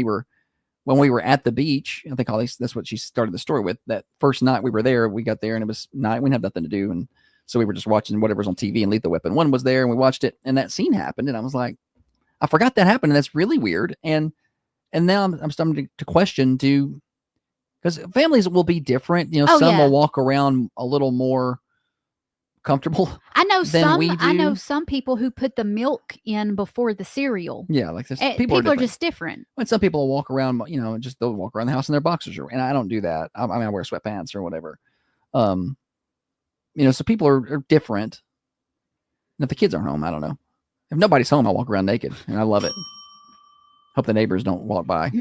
when we were at the beach. I think that's what she started the story with. That first night we were there, we got there, and it was night. We didn't have nothing to do, and so we were just watching whatever's on TV. And Lethal Weapon 1 was there, and we watched it, and that scene happened, and I was like, I forgot that happened, and that's really weird. And now I'm starting to question, because families will be different. Some will walk around a little more comfortable. I know than we do. I know some people who put the milk in before the cereal. Yeah, like this. People are just different. And some people will walk around, they'll walk around the house in their boxers, and I don't do that. I wear sweatpants or whatever. So people are different. And if the kids aren't home, I don't know. If nobody's home, I walk around naked, and I love it. Hope the neighbors don't walk by.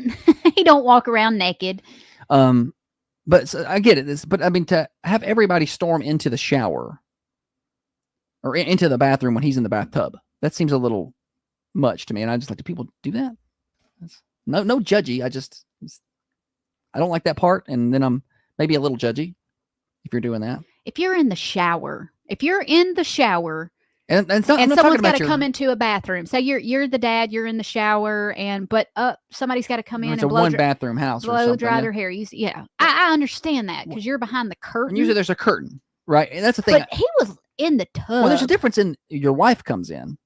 You don't walk around naked. But I get it. But I mean, to have everybody storm into the shower or into the bathroom when he's in the bathtub, that seems a little much to me. And I just like, do people do that? No judgy. I don't like that part. And then I'm maybe a little judgy if you're doing that. If you're in the shower, and someone's got to come into a bathroom. So you're the dad, you're in the shower, but somebody's got to come in and blow bathroom house blow dry their hair. I understand that because you're behind the curtain. And usually there's a curtain, right? And that's the thing. But he was in the tub. Well, there's a difference in your wife comes in,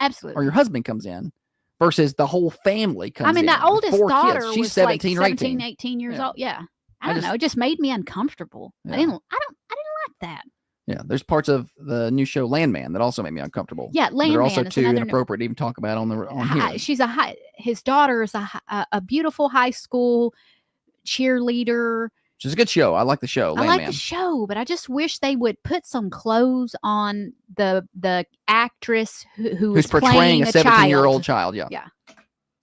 absolutely, or your husband comes in, versus the whole family comes in. I mean, the oldest daughter kids. She's was 17 like or 18 years old. Yeah, I don't know. It just made me uncomfortable. Yeah. I didn't like that. Yeah, there's parts of the new show Landman that also made me uncomfortable. Yeah, Landman. They're also too inappropriate to even talk about on here. His daughter is a beautiful high school cheerleader. Which is a good show. I like the show. I like the show, but I just wish they would put some clothes on the actress who's portraying a 17-year-old child. Yeah.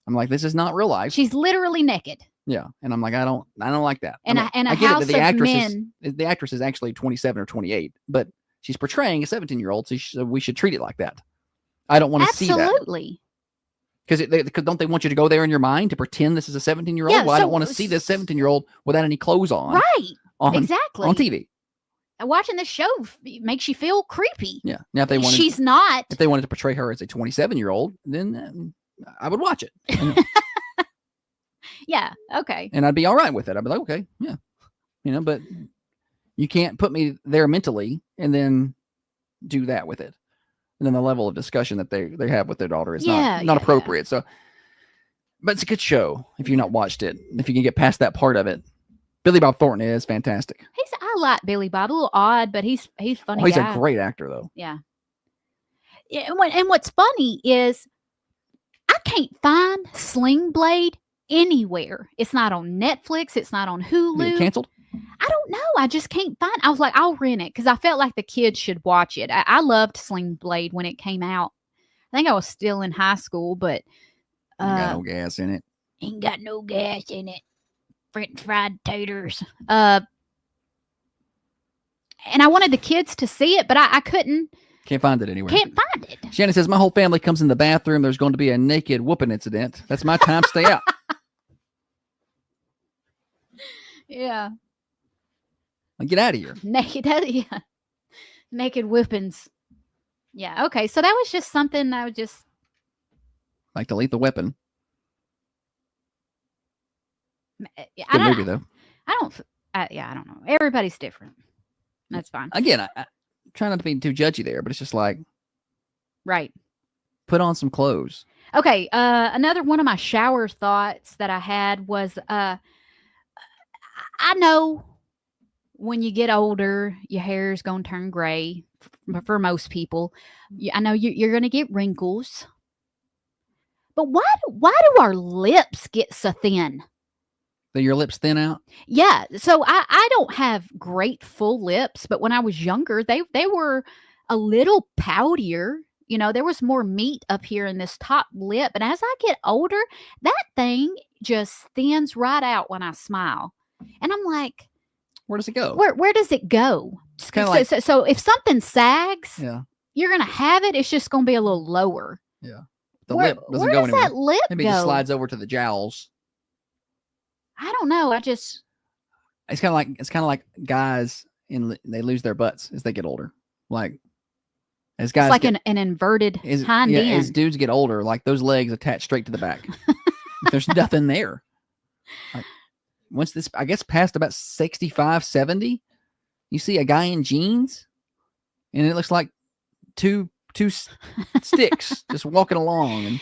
I'm like, this is not real life. She's literally naked. Yeah, and I'm like, I don't like that. And I get it, the actress is actually 27 or 28, but she's portraying a 17-year-old, so we should treat it like that. I don't want to see that. Absolutely. Because don't they want you to go there in your mind to pretend this is a 17-year-old? Yeah, I don't want to see this 17-year-old without any clothes on. Right. Exactly. On TV. Watching this show makes you feel creepy. Yeah. Now, if they wanted, she's not. If they wanted to portray her as a 27-year-old, then I would watch it. Yeah. Okay. And I'd be all right with it. I'd be like, okay, yeah, but you can't put me there mentally and then do that with it. And then the level of discussion that they have with their daughter is not appropriate. Yeah. So, but it's a good show if you've not watched it. If you can get past that part of it, Billy Bob Thornton is fantastic. I like Billy Bob. A little odd, but he's funny. He's a great actor, though. Yeah. And what's funny is I can't find Sling Blade anywhere. It's not on Netflix. It's not on Hulu. Canceled? I don't know. I just can't find. I was like, I'll rent it because I felt like the kids should watch it. I loved Sling Blade when it came out. I think I was still in high school, but ain't got no gas in it. Ain't got no gas in it. French fried taters. And I wanted the kids to see it, but I couldn't. Can't find it anywhere. Can't find it. Shannon says, my whole family comes in the bathroom. There's going to be a naked whooping incident. That's my time. Stay out. Yeah. Like, get out of here. Naked whippings. Yeah. Okay. So that was just something I was just like the Lethal Weapon. I Good movie though. I don't know. Everybody's different. That's fine. Again, I try not to be too judgy there, but it's just like, right. Put on some clothes. Okay. Another one of my shower thoughts that I had was, I know when you get older, your hair is going to turn gray for most people. I know you're going to get wrinkles. But why do our lips get so thin? So your lips thin out? Yeah. So I don't have great full lips, but when I was younger, they were a little poutier. You know, there was more meat up here in this top lip. And as I get older, that thing just thins right out when I smile. And I'm like, where does it go? Where does it go? So if something sags, you're going to have it. It's just going to be a little lower. Yeah. The lip doesn't go anywhere. Where does that lip Maybe go? It just slides over to the jowls. I don't know. It's kind of like guys they lose their butts as they get older. Like as guys, it's like an inverted hind end. As dudes get older, like those legs attach straight to the back. There's nothing there. Like, once this, I guess, past about 65, 70, you see a guy in jeans, and it looks like two sticks just walking along, and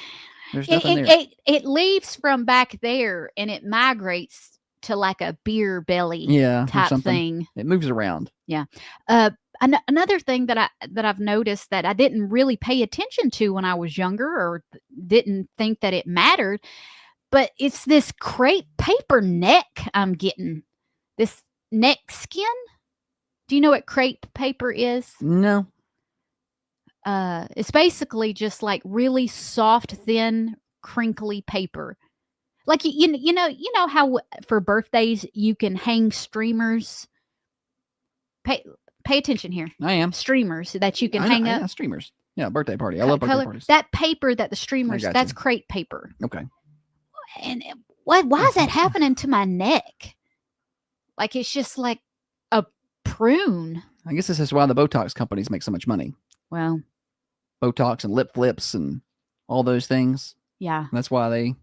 there's nothing there. It leaves from back there, and it migrates to like a beer belly type thing. It moves around. Yeah. Another thing that I've noticed that I didn't really pay attention to when I was younger, or didn't think that it mattered, but it's this crepe paper neck I'm getting. This neck skin. Do you know what crepe paper is? No. It's basically just like really soft, thin, crinkly paper. Like you know how for birthdays you can hang streamers. Pay attention here. I am. Streamers that you can hang up. Yeah, streamers. Yeah, birthday party. I love birthday parties. That paper that the streamers, that's crepe paper. Okay. And why is that happening to my neck? Like it's just like a prune. I guess this is why the Botox companies make so much money. Well, Botox and lip flips and all those things. Yeah. That's why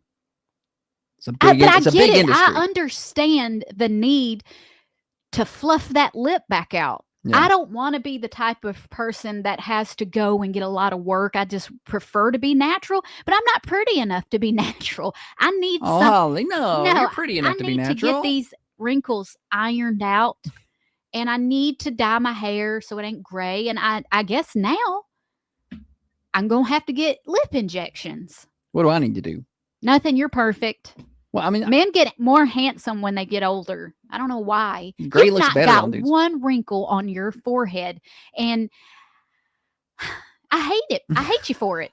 it's a big industry. I understand the need to fluff that lip back out. Yeah. I don't want to be the type of person that has to go and get a lot of work. I just prefer to be natural, but I'm not pretty enough to be natural. I need Holly, no, you're pretty enough to be natural. I need to get these wrinkles ironed out, and I need to dye my hair so it ain't gray. And I guess now I'm going to have to get lip injections. What do I need to do? Nothing. You're perfect. Well, I mean, men get more handsome when they get older. I don't know why. Gray You've looks not better got on dudes. one wrinkle on your forehead, and I hate it. I hate you for it.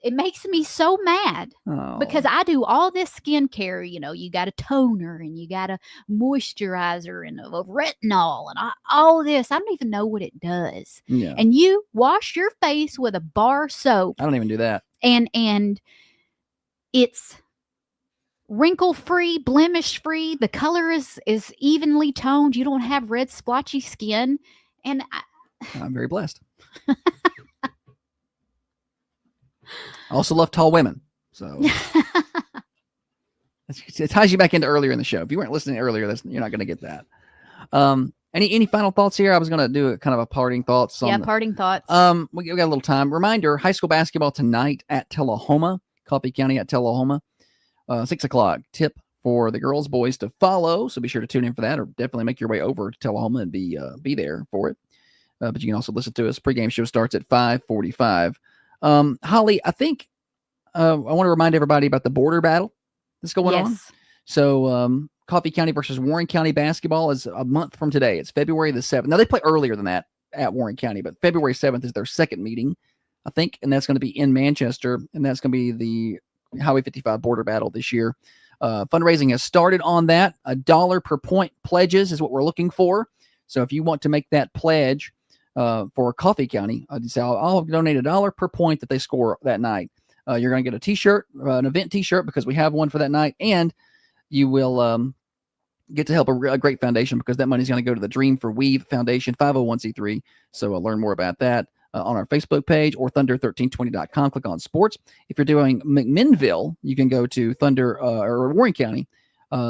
It makes me so mad because I do all this skincare. You know, you got a toner and you got a moisturizer and a retinol and all this. I don't even know what it does. Yeah. And you wash your face with a bar soap. I don't even do that. And it's wrinkle free, blemish free. The color is evenly toned. You don't have red splotchy skin. And I'm very blessed. I also love tall women. So it ties you back into earlier in the show. If you weren't listening earlier, you're not going to get that. Any final thoughts here? I was going to do a kind of a parting thoughts. Parting thoughts. We got a little time. Reminder, high school basketball tonight at Tullahoma, Coffee County at Tullahoma. 6:00 tip for the girls, boys to follow. So be sure to tune in for that, or definitely make your way over to Tullahoma and be there for it. But you can also listen to us. Pregame show starts at 5:45. Holly, I think I want to remind everybody about the border battle that's going on. So Coffee County versus Warren County basketball is a month from today. It's February the 7th. Now they play earlier than that at Warren County, but February 7th is their second meeting, I think, and that's going to be in Manchester, and that's going to be the Highway 55 border battle this year. Fundraising has started on that. $1 per point pledges is what we're looking for. So if you want to make that pledge for Coffee County, I'd say I'll donate $1 per point that they score that night. You're going to get a t-shirt, an event t-shirt, because we have one for that night, and you will get to help a great foundation, because that money is going to go to the Dream for Weave Foundation, 501c3. So learn more about that. on our Facebook page or thunder1320.com. Click on sports. If you're doing McMinnville, you can go to Thunder or Warren County.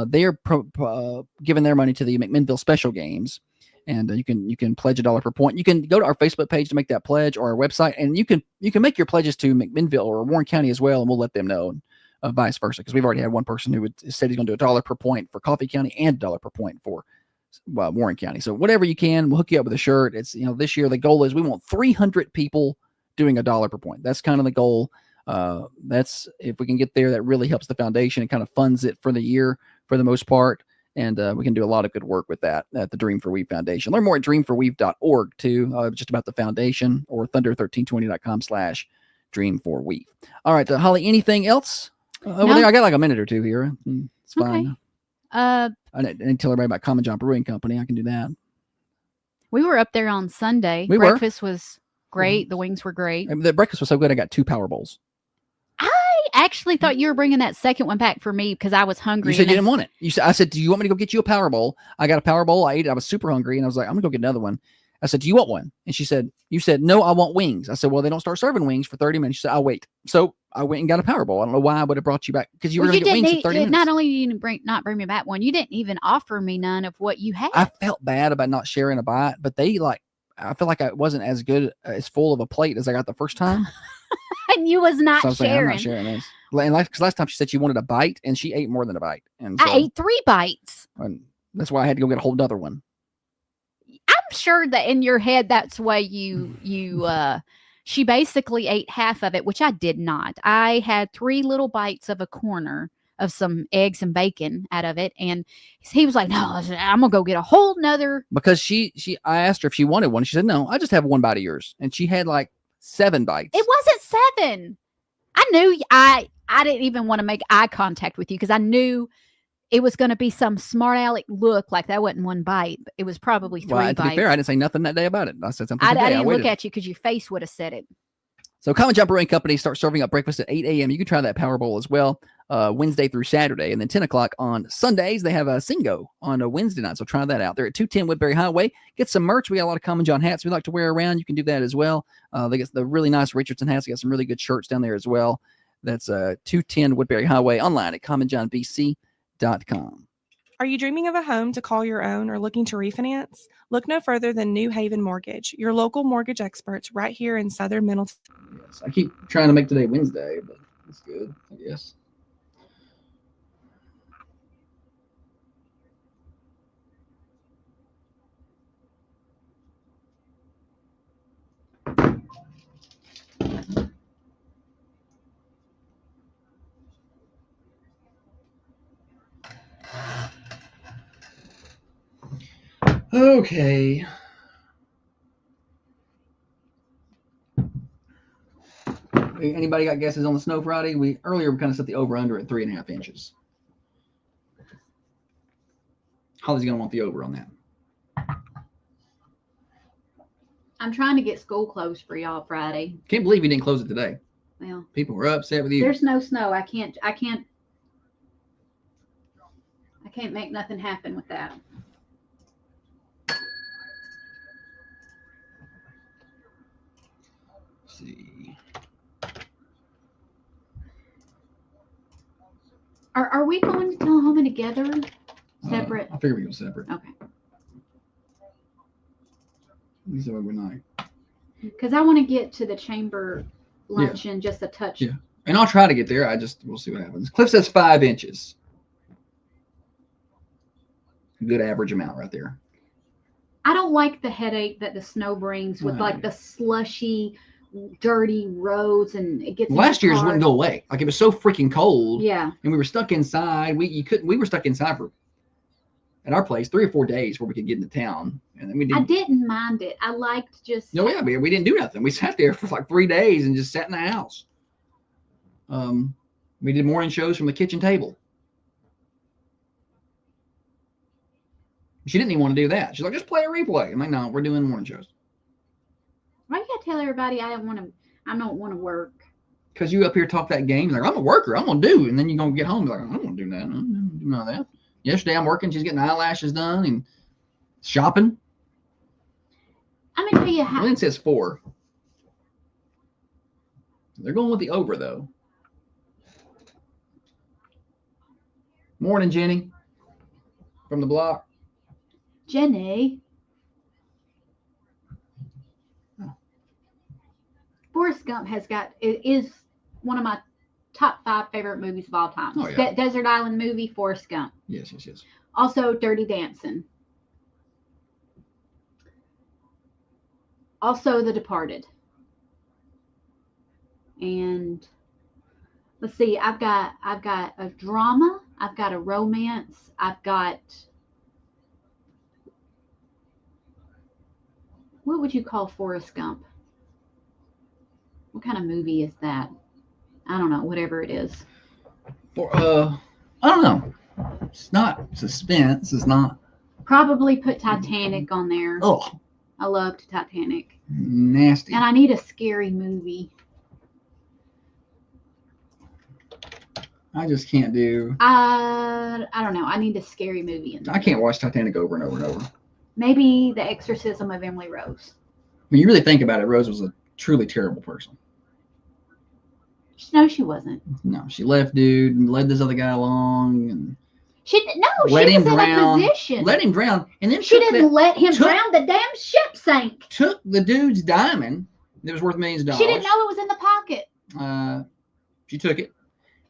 They're giving their money to the McMinnville special games. And you can pledge $1 per point. You can go to our Facebook page to make that pledge, or our website, and you can make your pledges to McMinnville or Warren County as well, and we'll let them know, and vice versa, because we've already had one person who said he's going to do $1 per point for Coffee County and $1 per point for Warren County. So whatever you can, we'll hook you up with a shirt. It's this year the goal is we want 300 people doing $1 per point. That's kind of the goal. That's if we can get there, that really helps the foundation and kind of funds it for the year for the most part. And we can do a lot of good work with that at the Dream for Weave Foundation. Learn more at dreamforweave.org too, just about the foundation, or thunder1320.com/dream4weave. All right, Holly, anything else over there? I got like a minute or two here. It's fine. I didn't tell everybody about Common John Brewing Company. I can do that. We were up there on Sunday. Breakfast was great. The wings were great. The breakfast was so good, I got 2 Power Bowls. I actually thought you were bringing that second one back for me because I was hungry. You said you didn't want it. I said, do you want me to go get you a Power Bowl? I got a Power Bowl. I ate it. I was super hungry, and I was like, I'm going to go get another one. I said, do you want one? And she said, you said, no, I want wings. I said, well, they don't start serving wings for 30 minutes. She said, I'll wait. So I went and got a Power Bowl. I don't know why I would have brought you back, because you were going to get wings for 30 minutes. Not only did you not bring me back one, you didn't even offer me none of what you had. I felt bad about not sharing a bite, but I feel like I wasn't as good, as full of a plate as I got the first time. And you was not so sharing. I'm not sharing this. Because last time she said she wanted a bite, and she ate more than a bite. And I ate 3 bites. And that's why I had to go get a whole other one. I'm sure that in your head, that's why she basically ate half of it, which I did not. I had 3 little bites of a corner of some eggs and bacon out of it. And he was like, no, I'm going to go get a whole nother. Because I asked her if she wanted one. She said, no, I just have 1 bite of yours. And she had like 7 bites. It wasn't 7. I knew I didn't even want to make eye contact with you because I knew it was going to be some smart aleck look like that wasn't 1 bite. It was probably 3 bites. To be fair, I didn't say nothing that day about it. I said something. I didn't look at you because your face would have said it. So Common John Brewing Company starts serving up breakfast at 8 a.m. You can try that Power Bowl as well, Wednesday through Saturday. And then 10 o'clock on Sundays, they have a Singo on a Wednesday night. So try that out. They're at 210 Woodbury Highway. Get some merch. We got a lot of Common John hats we like to wear around. You can do that as well. They got the really nice Richardson hats. They got some really good shirts down there as well. That's 210 Woodbury Highway, online at commonjohnbc.com. Are you dreaming of a home to call your own or looking to refinance? Look no further than New Haven Mortgage, your local mortgage experts right here in Southern Middleton. Yes, I keep trying to make today Wednesday, but it's good, I guess. Okay. Anybody got guesses on the snow Friday? Earlier we kind of set the over-under at 3.5 inches. Holly's gonna want the over on that. I'm trying to get school closed for y'all Friday. Can't believe you didn't close it today. Well, people were upset with you. There's no snow. I can't make nothing happen with that. Let's see. Are we going to Tullahoma together? Separate? I figure we go separate. Okay. He said we're not. Because I want to get to the chamber luncheon just a touch. Yeah. And I'll try to get there. We'll see what happens. Cliff says 5 inches. Good average amount right there. I don't like the headache that the snow brings with like the slushy, dirty roads, and it gets. Last year's wouldn't go away. Like it was so freaking cold. Yeah. And we were stuck inside. We were stuck inside for at our place 3 or 4 days where we could get into town. And then I didn't mind it. I liked just. No, yeah, we didn't do nothing. We sat there for like 3 days and just sat in the house. We did morning shows from the kitchen table. She didn't even want to do that. She's like, just play a replay. I'm like, no, we're doing morning shows. Why you gotta tell everybody I don't want to work? Because you up here talk that game. Like, I'm a worker. I'm gonna do. And then you're gonna get home. Like, I don't want to do that. I don't do none of that. Yesterday I'm working. She's getting eyelashes done and shopping. I'm gonna tell you how. Lynn says 4. They're going with the over, though. Morning, Jenny. From the block. Jenny. Oh. Forrest Gump is one of my top 5 favorite movies of all time. Oh, yeah. Desert Island movie, Forrest Gump. Yes. Also, Dirty Dancing. Also, The Departed. And let's see, I've got a drama, I've got a romance, I've got, what would you call Forrest Gump? What kind of movie is that? I don't know, whatever it is. I don't know. It's not suspense. It's not. Probably put Titanic on there. Oh, I loved Titanic. nasty. And I need a scary movie. I just can't do. I don't know. I need a scary movie. I can't watch Titanic over and over and over. Maybe The Exorcism of Emily Rose. When you really think about it, Rose was a truly terrible person. No, she wasn't. No, she left dude and led this other guy along and she was in a position. Let him drown, and then she didn't let him drown. The damn ship sank. Took the dude's diamond that was worth millions of dollars. She didn't know it was in the pocket. She took it,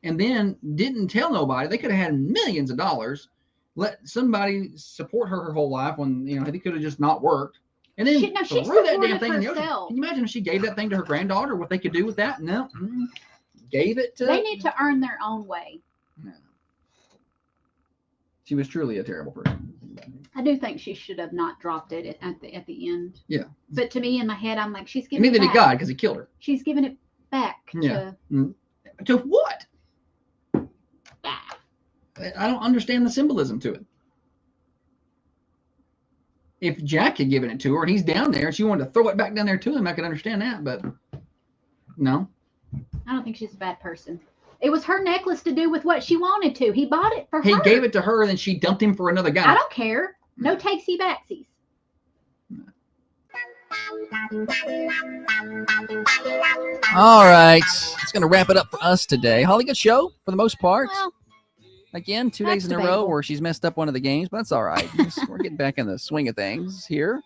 and then didn't tell nobody. They could have had millions of dollars. Let somebody support her whole life when they could have just not worked. And then she threw that damn thing in the ocean. herself. Can you imagine if she gave that thing to her granddaughter? What they could do with that? No, gave it to. They need to earn their own way. No. She was truly a terrible person. I do think she should have not dropped it at the end. Yeah. But to me, in my head, I'm like, she's giving. Neither did God, because he killed her. She's giving it back. Yeah. To what? I don't understand the symbolism to it. If Jack had given it to her and he's down there and she wanted to throw it back down there to him, I could understand that, but no. I don't think she's a bad person. It was her necklace to do with what she wanted to. He bought it for her. He gave it to her and then she dumped him for another guy. I don't care. No takesy backsies. All right. It's going to wrap it up for us today. Holly, good show for the most part. Well, Again, 2 days in a row debatable. where she's messed up one of the games, but that's all right. We're getting back in the swing of things here.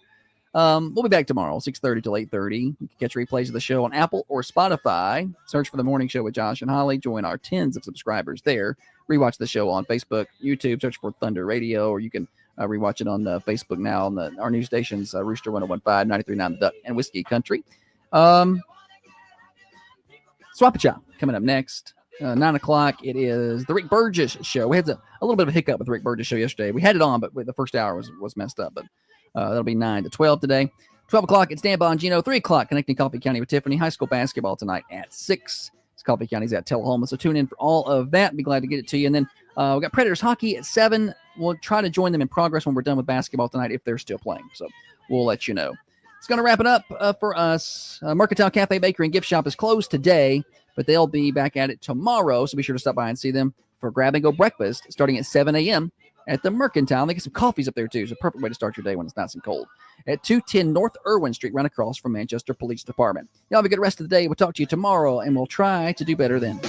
We'll be back tomorrow, 6:30 till 8:30. You can catch replays of the show on Apple or Spotify. Search for The Morning Show with Josh and Holly. Join our tens of subscribers there. Rewatch the show on Facebook, YouTube. Search for Thunder Radio, or you can rewatch it on Facebook now on our new stations, Rooster 101.5, 93.9 The Duck, and Whiskey Country. Swap a Chop coming up next. 9 o'clock, it is the Rick Burgess Show. We had a little bit of a hiccup with the Rick Burgess Show yesterday. We had it on, but the first hour was messed up. But that'll be 9 to 12 today. 12 o'clock, it's Dan Bongino. 3 o'clock, Connecting Coffee County with Tiffany. High school basketball tonight at 6. It's Coffee County's at Tullahoma. So tune in for all of that. Be glad to get it to you. And then we got Predators hockey at 7. We'll try to join them in progress when we're done with basketball tonight if they're still playing. So we'll let you know. It's going to wrap it up for us. Mercantile Cafe, Bakery, and Gift Shop is closed today, but they'll be back at it tomorrow. So be sure to stop by and see them for grab-and-go breakfast starting at 7 a.m. at the Mercantile. They get some coffees up there, too. It's a perfect way to start your day when it's nice and cold. At 210 North Irwin Street, right across from Manchester Police Department. Y'all have a good rest of the day. We'll talk to you tomorrow, and we'll try to do better then.